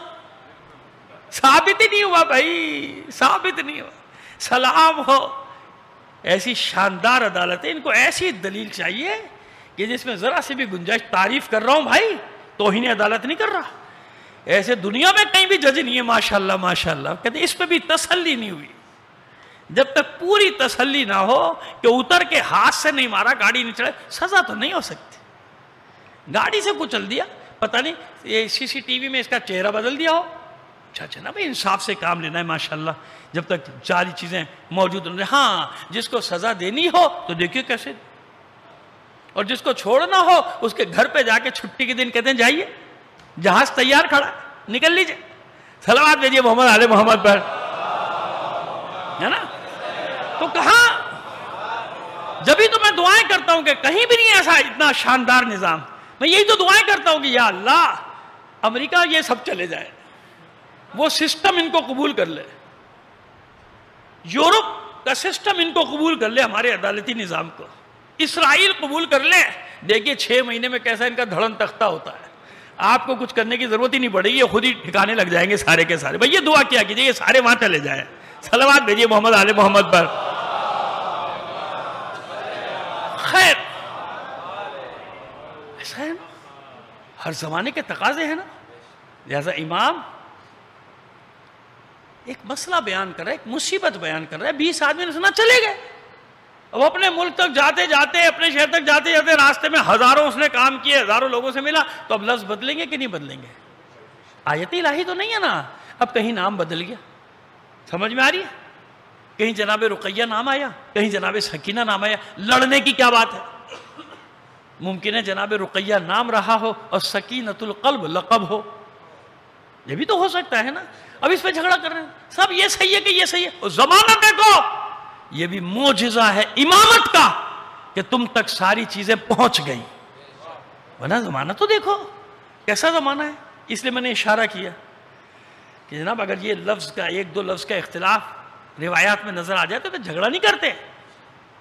Speaker 2: ثابت ہی نہیں ہوا بھائی، ثابت نہیں ہوا. سلام ہو، ایسی شاندار عدالت ہے. ان کو ایسی دلیل چاہیے کہ جس میں ذرا سے بھی گنجائش. تعریف کر رہا ہوں بھائی، توہین عدالت نہیں کر رہا. ایسے دنیا میں کہیں بھی جج نہیں ہے ماشاءاللہ ماشاءاللہ. کہتے اس پہ بھی تسلی نہیں ہوئی. جب تک پوری تسلی نہ ہو کہ اتر کے ہاتھ سے نہیں مارا، گاڑی نہیں چڑھے، سزا تو نہیں ہو سکتی. گاڑی سے کچل دیا، پتہ نہیں یہ CCTV میں اس کا چہرہ بدل دیا ہو. اچھا نا بھائی، انصاف سے کام لینا ہے ماشاءاللہ. جب تک ساری چیزیں موجود ہیں. ہاں، جس کو سزا دینی ہو تو دیکھیے کیسے، اور جس کو چھوڑنا ہو اس کے گھر پہ جا کے چھٹی کے دن کہتے ہیں جائیے، جہاز تیار کھڑا، نکل لیجئے. صلوات بھیجیے محمد آل محمد پر، ہے نا. تو کہاں، جبھی تو میں دعائیں کرتا ہوں کہ کہیں بھی نہیں ایسا اتنا شاندار نظام. میں یہی تو دعائیں کرتا ہوں کہ یا اللہ امریکہ یہ سب چلے جائے، وہ سسٹم ان کو قبول کر لے، یورپ کا سسٹم ان کو قبول کر لے، ہمارے عدالتی نظام کو. اسرائیل قبول کر لے. دیکھیے 6 مہینے میں کیسا ان کا دھڑن تختہ ہوتا ہے. آپ کو کچھ کرنے کی ضرورت ہی نہیں پڑے گی، یہ خود ہی ٹھکانے لگ جائیں گے سارے کے سارے. بھئی یہ دعا کیا کیجئے یہ سارے وہاں چلے جائیں. صلوات بھیجیے محمد آل محمد پر. خیر، ایسا ہے نا، ہر زمانے کے تقاضے ہیں نا. لہذا امام ایک مسئلہ بیان کر رہا ہے، ایک مصیبت بیان کر رہا ہے. 20 آدمی نے سنا، چلے گئے. اب اپنے ملک تک جاتے جاتے، اپنے شہر تک جاتے جاتے راستے میں ہزاروں اس نے کام کیے، ہزاروں لوگوں سے ملا. تو اب لفظ بدلیں گے کہ نہیں بدلیں گے؟ آیت الہی تو نہیں ہے نا. اب کہیں نام بدل گیا، سمجھ میں آ رہی ہے؟ کہیں جناب رقیہ نام آیا، کہیں جناب سکینہ نام آیا. لڑنے کی کیا بات ہے؟ ممکن ہے جناب رقیہ نام رہا ہو اور سکینۃ القلب لقب ہو، یہ بھی تو ہو سکتا ہے نا. اب اس پہ جھگڑا کر رہے ہیں سب، یہ صحیح ہے کہ یہ صحیح ہے. اور زمانہ دیکھو، یہ بھی معجزہ ہے امامت کا کہ تم تک ساری چیزیں پہنچ گئیں. ورنہ زمانہ تو دیکھو کیسا زمانہ ہے. اس لیے میں نے اشارہ کیا کہ جناب اگر یہ لفظ کا، 1-2 لفظ کا اختلاف روایات میں نظر آ جائے تو جھگڑا نہیں کرتے.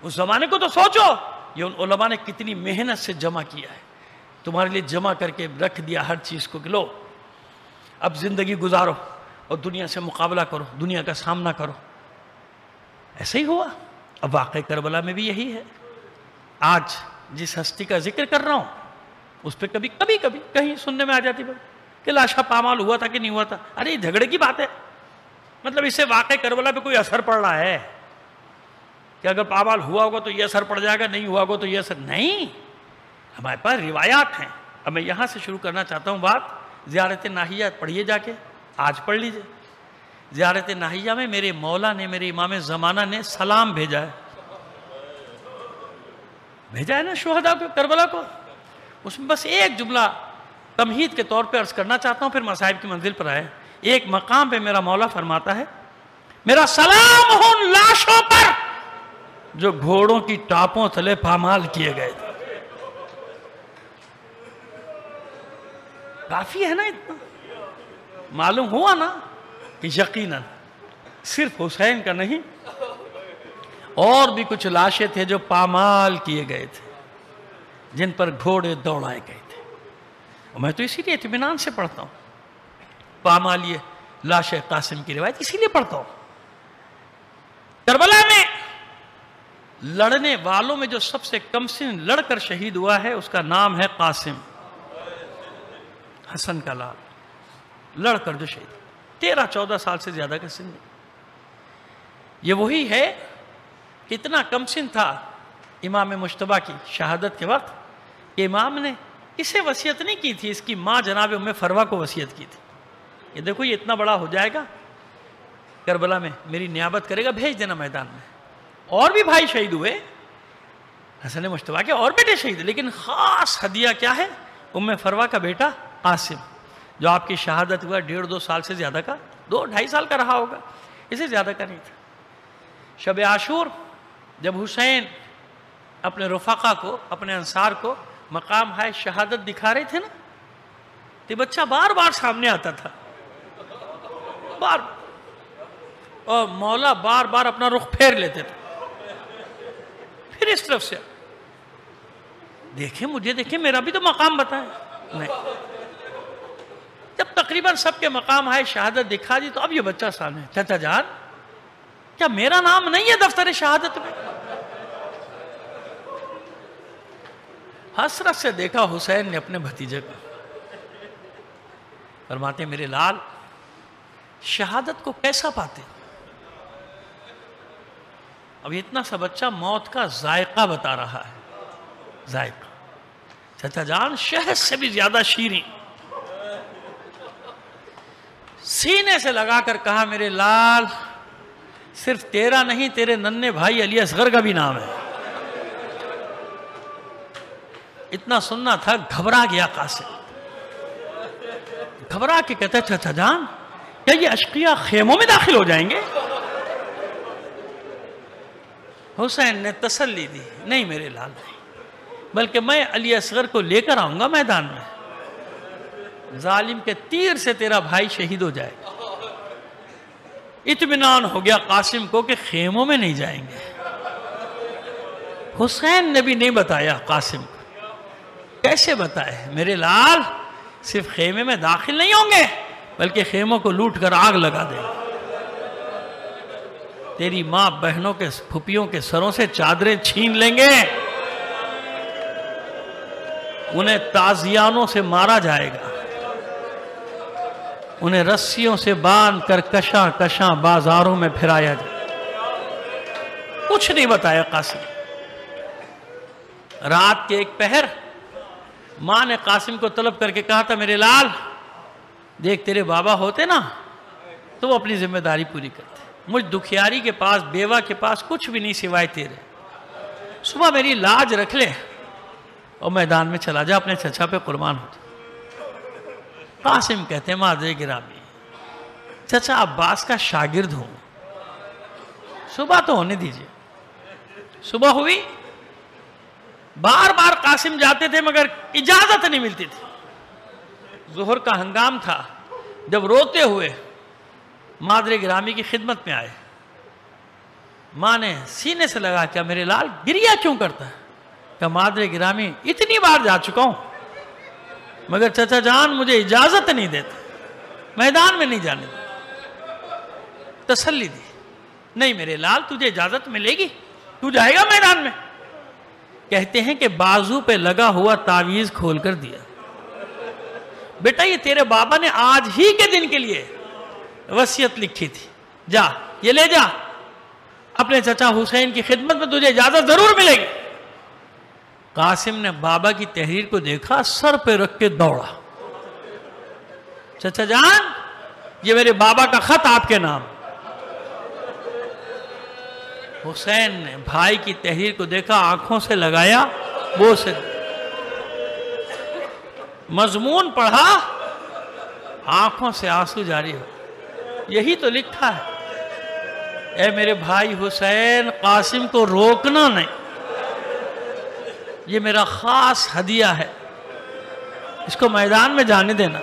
Speaker 2: اس زمانے کو تو سوچو، یہ ان علماء نے کتنی محنت سے جمع کیا ہے، تمہارے لیے جمع کر کے رکھ دیا ہر چیز کو کہ لو اب زندگی گزارو اور دنیا سے مقابلہ کرو، دنیا کا سامنا کرو. ایسا ہی ہوا. اب واقعہ کربلا میں بھی یہی ہے. آج جس ہستی کا ذکر کر رہا ہوں اس پہ کبھی کہیں سننے میں آ جاتی بات کہ لاشا پامال ہوا تھا کہ نہیں ہوا تھا. ارے یہ جھگڑے کی بات ہے. مطلب اس سے واقعہ کربلا پہ کوئی اثر پڑ رہا ہے کہ اگر پامال ہوا ہوگا تو یہ اثر پڑ جائے گا، نہیں ہوا ہوگا تو یہ اثر نہیں. ہمارے پاس روایات ہیں. اب میں یہاں سے شروع کرنا چاہتا ہوں بات. زیارت ناہیہ پڑھیے جا کے، آج پڑھ لیجئے. زیارت ناہیہ میں میرے مولا نے، میرے امام زمانہ نے سلام بھیجا ہے نا شہداء کو، کربلا کو. اس میں بس ایک جملہ تمہید کے طور پہ عرض کرنا چاہتا ہوں، پھر مصائب کی منزل پر آئے. ایک مقام پہ میرا مولا فرماتا ہے، میرا سلام ہو ان لاشوں پر جو گھوڑوں کی ٹاپوں تلے پامال کیے گئے تھے. کافی ہے نا اتنا. معلوم ہوا نا کہ یقیناً صرف حسین کا نہیں، اور بھی کچھ لاشیں تھے جو پامال کیے گئے تھے، جن پر گھوڑے دوڑائے گئے تھے. اور میں تو اسی لیے اطمینان سے پڑھتا ہوں پامالیے لاش قاسم کی روایت، اسی لیے پڑھتا ہوں. کربلا میں لڑنے والوں میں جو سب سے کم سن لڑ کر شہید ہوا ہے اس کا نام ہے قاسم، حسن کا لال. لڑ کر جو شہید، 13-14 سال سے زیادہ کا سن. یہ وہی ہے کتنا کم سن تھا امام مجتبیٰ کی شہادت کے وقت کہ امام نے اسے وصیت نہیں کی تھی، اس کی ماں جناب ام فروہ کو وصیت کی تھی کہ دیکھو یہ اتنا بڑا ہو جائے گا، کربلا میں میری نیابت کرے گا، بھیج دینا میدان میں۔ اور بھی بھائی شہید ہوئے، حسن مجتبیٰ کے اور بیٹے شہید، لیکن خاص ہدیہ کیا ہے؟ ام فروہ کا بیٹا قاسم، جو آپ کی شہادت ہوا 1.5-2 سال سے زیادہ کا، 2-2.5 سال کا رہا ہوگا، اسے زیادہ کا نہیں تھا۔ شب عاشور جب حسین اپنے رفقا کو، اپنے انصار کو مقام ہائے شہادت دکھا رہے تھے نا، تو بچہ بار بار سامنے آتا تھا، بار، اور مولا بار بار اپنا رخ پھیر لیتے تھے، پھر اس طرف سے دیکھیں مجھے، دیکھیں میرا بھی تو مقام بتائیں۔ نہیں، جب تقریباً سب کے مقام ہائے شہادت دکھا دی تو اب یہ بچہ سامنے، چچا جان کیا میرا نام نہیں ہے دفتر شہادت میں؟ حسرت سے دیکھا حسین نے اپنے بھتیجے کو، فرماتے میرے لال شہادت کو کیسا پاتے؟ اب اتنا سا بچہ موت کا ذائقہ بتا رہا ہے، ذائقہ۔ چچا جان شہد سے بھی زیادہ شیریں، سینے سے لگا کر کہا میرے لال صرف تیرا نہیں، تیرے ننھے بھائی علی اصغر کا بھی نام ہے۔ اتنا سننا تھا، گھبرا گیا قاسم، گھبرا کے کہتا ہے چچا جان کیا یہ اشقیاء خیموں میں داخل ہو جائیں گے؟ حسین نے تسلی دی، نہیں میرے لال نہیں، بلکہ میں علی اصغر کو لے کر آؤں گا میدان میں، ظالم کے تیر سے تیرا بھائی شہید ہو جائے گا۔ اطمینان ہو گیا قاسم کو کہ خیموں میں نہیں جائیں گے۔ حسین نے بھی نہیں بتایا قاسم کو، کیسے بتائے میرے لال صرف خیمے میں داخل نہیں ہوں گے بلکہ خیموں کو لوٹ کر آگ لگا دیں گے، تیری ماں بہنوں کے پھپھیوں کے سروں سے چادریں چھین لیں گے، انہیں تازیانوں سے مارا جائے گا، انہیں رسیوں سے باندھ کر کشاں کشاں بازاروں میں پھرایا جائے گا۔ کچھ نہیں بتایا قاسم۔ رات کے ایک پہر ماں نے قاسم کو طلب کر کے کہا تھا میرے لال دیکھ تیرے بابا ہوتے نا تو وہ اپنی ذمہ داری پوری کرتے، مجھ دکھیاری کے پاس، بیوہ کے پاس کچھ بھی نہیں سوائے تیرے، صبح میری لاج رکھ لے اور میدان میں چلا جا، اپنے چچا پہ قربان ہوتا۔ قاسم کہتے ہیں معذر گرامی چچا عباس کا شاگرد ہوں، صبح تو ہونے دیجئے۔ صبح ہوئی، بار بار قاسم جاتے تھے مگر اجازت نہیں ملتی تھی۔ ظہر کا ہنگام تھا، جب روتے ہوئے مادر گرامی کی خدمت میں آئے، ماں نے سینے سے لگا کیا میرے لال گریا کیوں کرتا ہے؟ کہ مادر گرامی اتنی بار جا چکا ہوں مگر چچا جان مجھے اجازت نہیں دیتے، میدان میں نہیں جانے دیتے۔ تسلی دی، نہیں میرے لال تجھے اجازت ملے گی، تو جائے گا میدان میں۔ کہتے ہیں کہ بازو پہ لگا ہوا تعویذ کھول کر دیا، بیٹا یہ تیرے بابا نے آج ہی کے دن کے لیے وصیت لکھی تھی، جا یہ لے جا، اپنے چچا حسین کی خدمت میں تجھے اجازت ضرور ملے گی۔ قاسم نے بابا کی تحریر کو دیکھا، سر پہ رکھ کے دوڑا، چچا جان یہ میرے بابا کا خط آپ کے نام۔ حسین نے بھائی کی تحریر کو دیکھا، آنکھوں سے لگایا، وہ سے مضمون پڑھا، آنکھوں سے آنسو جاری ہو، یہی تو لکھا ہے، اے میرے بھائی حسین قاسم کو روکنا نہیں، یہ میرا خاص ہدیہ ہے، اس کو میدان میں جانے دینا۔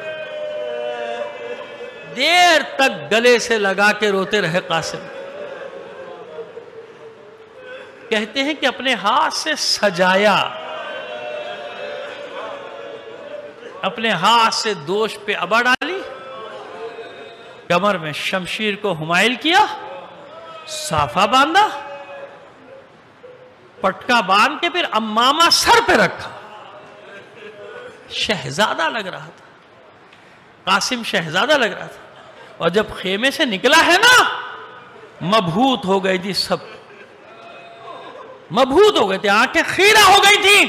Speaker 2: دیر تک گلے سے لگا کے روتے رہے قاسم، کہتے ہیں کہ اپنے ہاتھ سے سجایا، اپنے ہاتھ سے دوش پہ ابا ڈالی، کمر میں شمشیر کو حمائل کیا، صافہ باندھا، پٹکا باندھ کے پھر امامہ سر پہ رکھا، شہزادہ لگ رہا تھا، قاسم شہزادہ لگ رہا تھا، اور جب خیمے سے نکلا ہے نا مبہوت ہو گئی تھی سب، مبہوت ہو گئے تھے، آنکھیں خیرہ ہو گئی تھی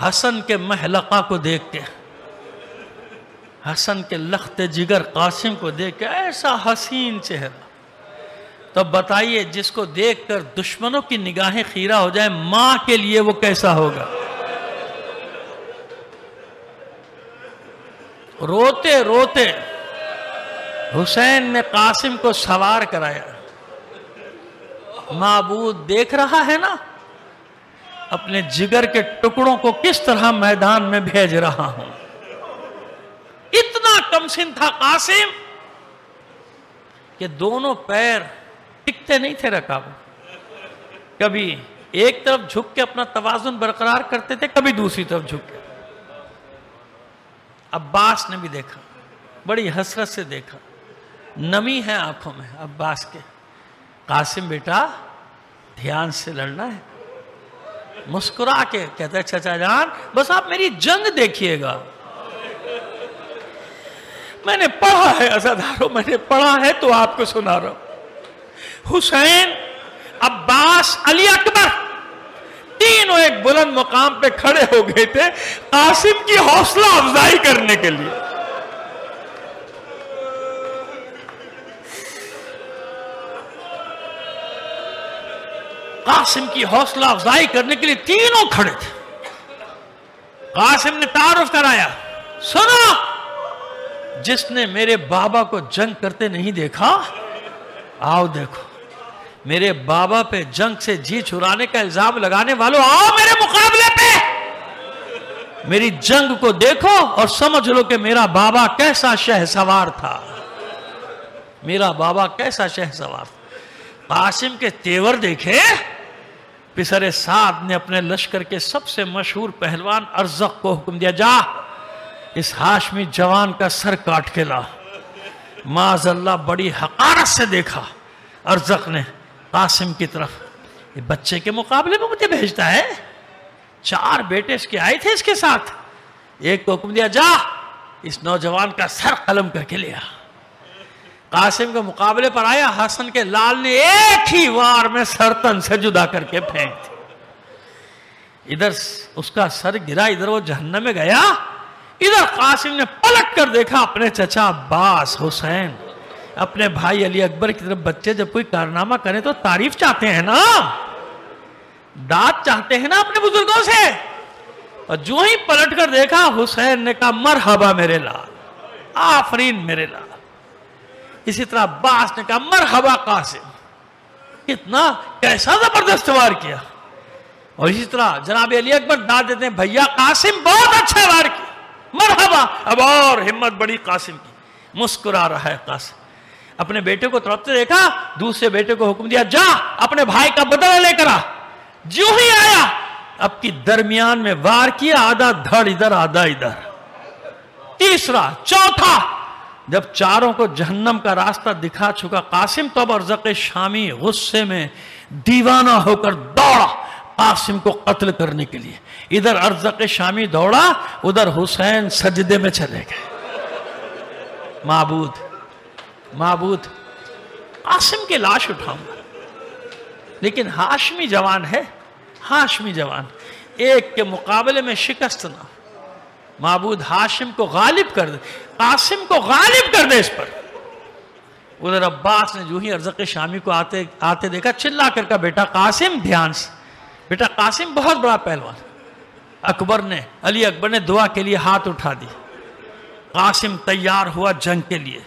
Speaker 2: حسن کے محلقہ کو دیکھ کے، حسن کے لخت جگر قاسم کو دیکھ کے، ایسا حسین چہرہ. تو بتائیے جس کو دیکھ کر دشمنوں کی نگاہیں خیرہ ہو جائیں، ماں کے لیے وہ کیسا ہوگا؟ روتے روتے حسین نے قاسم کو سوار کرایا. معبود دیکھ رہا ہے نا اپنے جگر کے ٹکڑوں کو کس طرح میدان میں بھیج رہا ہوں. اتنا کم سن تھا قاسم کہ دونوں پیر ٹکتے نہیں تھے رکابوں. کبھی ایک طرف جھک کے اپنا توازن برقرار کرتے تھے، کبھی دوسری طرف جھک کے. عباس نے بھی دیکھا، بڑی حسرت سے دیکھا، نمی ہے آنکھوں میں عباس کے. قاسم بیٹا دھیان سے لڑنا ہے. مسکرا کے کہتا ہے چچا جان بس آپ میری جنگ دیکھیے گا. میں نے پڑھا ہے عزادارو، میں نے پڑھا ہے تو آپ کو سنا رہا ہوں. حسین، عباس، علی اکبر تینوں ایک بلند مقام پہ کھڑے ہو گئے تھے قاسم کی حوصلہ افزائی کرنے کے لیے. قاسم کی حوصلہ افزائی کرنے کے لیے تینوں کھڑے تھے. قاسم نے تعارف کرایا، سنو جس نے میرے بابا کو جنگ کرتے نہیں دیکھا، آؤ دیکھو. میرے بابا پہ جنگ سے جی چھڑانے کا الزام لگانے والوں آؤ میرے مقابلے پہ. میری جنگ کو دیکھو اور سمجھ لو کہ میرا بابا کیسا شہسوار تھا. میرا بابا کیسا شہسوار تھا. قاسم کے تیور دیکھے. پسر سعد نے اپنے لشکر کے سب سے مشہور پہلوان ارزق کو حکم دیا، جا اس ہاشمی جوان کا سر کاٹ کے لا. معاذ اللہ بڑی حقارت سے دیکھا ارزق نے قاسم کی طرف، یہ بچے کے مقابلے میں مجھے بھیجتا ہے. 4 بیٹے اس کے آئے تھے اس کے ساتھ. ایک کو حکم دیا، جا اس نوجوان کا سر قلم کر کے لیا. قاسم کے مقابلے پر آیا، حسن کے لال نے ایک ہی وار میں سر تن سے جدا کر کے پھینک دی. ادھر اس کا سر گرا، ادھر وہ جہنم میں گیا. ادھر قاسم نے پلٹ کر دیکھا اپنے چچا عباس، حسین، اپنے بھائی علی اکبر کی طرف. بچے جب کوئی کارنامہ کریں تو تعریف چاہتے ہیں نا، داد چاہتے ہیں نا اپنے بزرگوں سے. اور جو ہی پلٹ کر دیکھا حسین نے کہا مرحبا میرے لال، آفرین میرے لال. اسی طرح عباس نے کہا مرحبا قاسم. کتنا کیسا زبردست وار کیا. اور اسی طرح جناب علی اکبر داد دیتے ہیں بھیا قاسم بہت اچھا وار کیا، مرحبا. اب اور ہمت بڑی قاسم کی. مسکرا رہا ہے قاسم. اپنے بیٹے کو تڑپتے دیکھا، دوسرے بیٹے کو حکم دیا، جا اپنے بھائی کا بدلہ لے کر آ. جو ہی آیا اب کی درمیان میں وار کیا، آدھا دھڑ ادھر آدھا ادھر. تیسرا، چوتھا. جب چاروں کو جہنم کا راستہ دکھا چکا قاسم، تو اب ارزق شامی غصے میں دیوانہ ہو کر دوڑا قاسم کو قتل کرنے کے لیے. ادھر ارزق شامی دوڑا، ادھر حسین سجدے میں چلے گئے. معبود قاسم کی لاش اٹھاؤں گا، لیکن ہاشمی جوان ہے، ہاشمی جوان، ایک کے مقابلے میں شکست نہ. معبود ہاشم کو غالب کر دے، قاسم کو غالب کر دے اس پر. ادھر عباس نے جو ہی ارزق شامی کو آتے دیکھا، چلا کر کہا بیٹا قاسم دھیان سے. بیٹا قاسم بہت بڑا پہلوان. علی اکبر نے دعا کے لیے ہاتھ اٹھا دی. قاسم تیار ہوا جنگ کے لیے.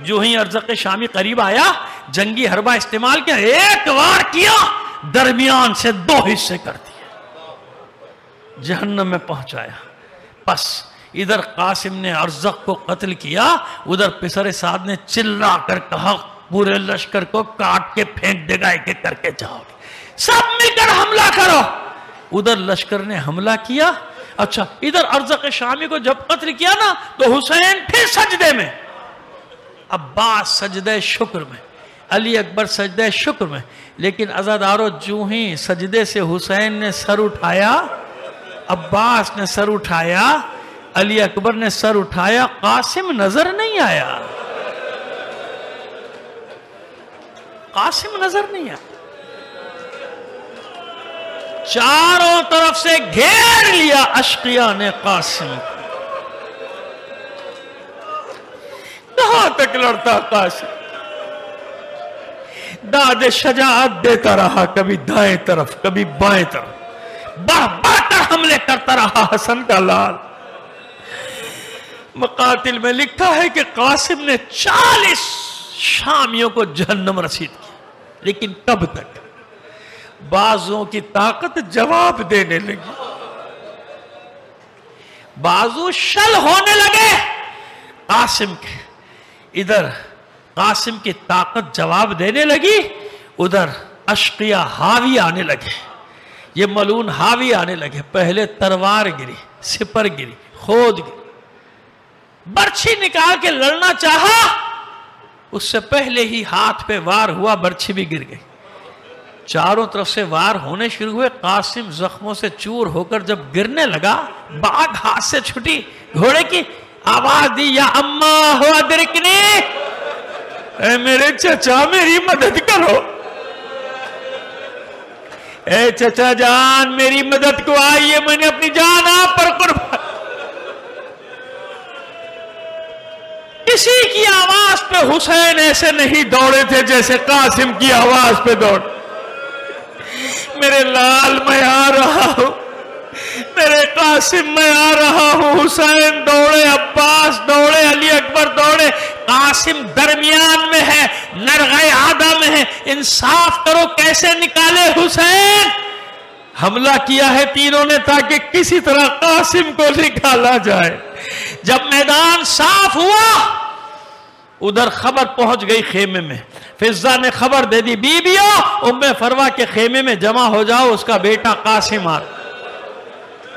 Speaker 2: جو ہی ارزق شامی قریب آیا، جنگی حربہ استعمال کیا، ایک وار کیا، درمیان سے 2 حصے کر دیے، جہنم میں پہنچایا. پس ادھر قاسم نے ارزق کو قتل کیا، ادھر پسر سعد نے چلا کر کہا پورے لشکر کو کاٹ کے پھینک دے گا، ایک ایک کر کے جاؤ گے، سب مل کر حملہ کرو. ادھر لشکر نے حملہ کیا. اچھا ادھر ارزق شامی کو جب قتل کیا نا، تو حسین پھر سجدے میں، عباس سجدہ شکر میں، علی اکبر سجدہ شکر میں. لیکن عزادارو جو ہی سجدے سے حسین نے سر اٹھایا، عباس نے سر اٹھایا، علی اکبر نے سر اٹھایا، قاسم نظر نہیں آیا. قاسم نظر نہیں آیا. چاروں طرف سے گھیر لیا اشقیاء نے قاسم. کہاں تک لڑتا قاسم؟ داد شجاعت دیتا رہا، کبھی دائیں طرف کبھی بائیں طرف، بڑھ بڑھ کر حملے کرتا رہا حسن کا لال. مقاتل میں لکھا ہے کہ قاسم نے 40 شامیوں کو جہنم رسید کیا، لیکن کب تک؟ بازوں کی طاقت جواب دینے لگی، بازو شل ہونے لگے قاسم کے. ادھر قاسم کی طاقت جواب دینے لگی، ادھر اشقیاء حاوی آنے لگے، یہ ملون حاوی آنے لگے. پہلے تلوار گری، سپر گری، خود گری، برچھی نکال کے لڑنا چاہا، اس سے پہلے ہی ہاتھ پہ وار ہوا، برچھی بھی گر گئی. چاروں طرف سے وار ہونے شروع ہوئے. قاسم زخموں سے چور ہو کر جب گرنے لگا، باگ ہاتھ سے چھٹی، گھوڑے کی آواز دی، یا اماں ہو ادرکنی، اے میرے چچا میری مدد کرو، اے چچا جان میری مدد کو آئیے، میں نے اپنی جان آپ پر قربان. کسی کی آواز پہ حسین ایسے نہیں دوڑے تھے جیسے قاسم کی آواز پہ دوڑ. میرے لال میں آ رہا ہوں، میرے قاسم میں آ رہا ہوں. حسین دوڑے، عباس دوڑے، علی اکبر دوڑے، قاسم درمیان میں ہے، نرغہ عادہ میں ہے. انصاف کرو کیسے نکالے حسین؟ حملہ کیا ہے تینوں نے تاکہ کسی طرح قاسم کو نکالا جائے. جب میدان صاف ہوا، ادھر خبر پہنچ گئی خیمے میں. فضہ نے خبر دے دی، بیبیوں ام فروا کے خیمے میں جمع ہو جاؤ، اس کا بیٹا قاسم آ.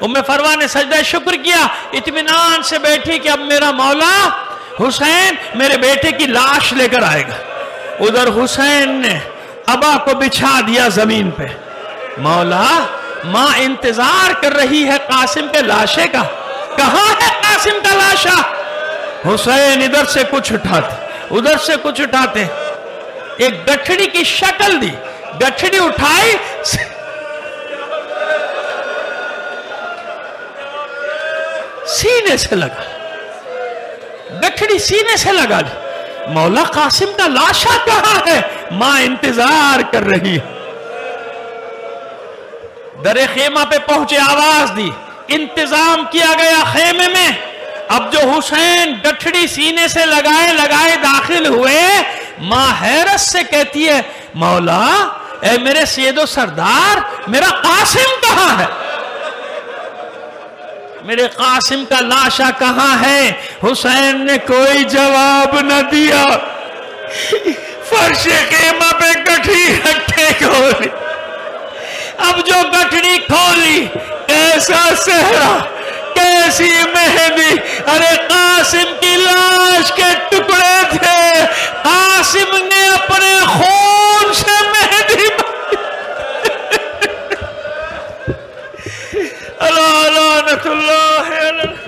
Speaker 2: ام فروا نے سجدہ شکر کیا، اطمینان سے بیٹھی کہ اب میرا مولا حسین میرے بیٹے کی لاش لے کر آئے گا. ادھر حسین نے ابا کو بچھا دیا زمین پہ. مولا ماں انتظار کر رہی ہے قاسم کے لاشے کا، کہاں ہے قاسم کا لاشا؟ حسین ادھر سے کچھ اٹھاتے، ادھر سے کچھ اٹھاتے. ایک گٹھڑی کی شکل دی، گٹھڑی اٹھائی، سینے سے لگا، گٹھڑی سینے سے لگا لی. مولا قاسم کا لاشا کہاں ہے؟ ماں انتظار کر رہی ہے. در خیمہ پہ پہنچے، آواز دی، انتظام کیا گیا خیمے میں. اب جو حسین گٹھڑی سینے سے لگائے داخل ہوئے، ماں حیرت سے کہتی ہے، مولا اے میرے سید و سردار، میرا قاسم کہاں ہے؟ میرے قاسم کا لاشا کہاں ہے؟ حسین نے کوئی جواب نہ دیا. فرش خیمہ پہ گٹھڑی رکھے کھولی. اب جو گٹھڑی کھولی، کیسا صحرا، کیسی مہندی. ارے قاسم کی لاش کے ٹکڑے تھے، قاسم نے اپنے خون سے مہندی اللہ لعنت اللہ علیہ.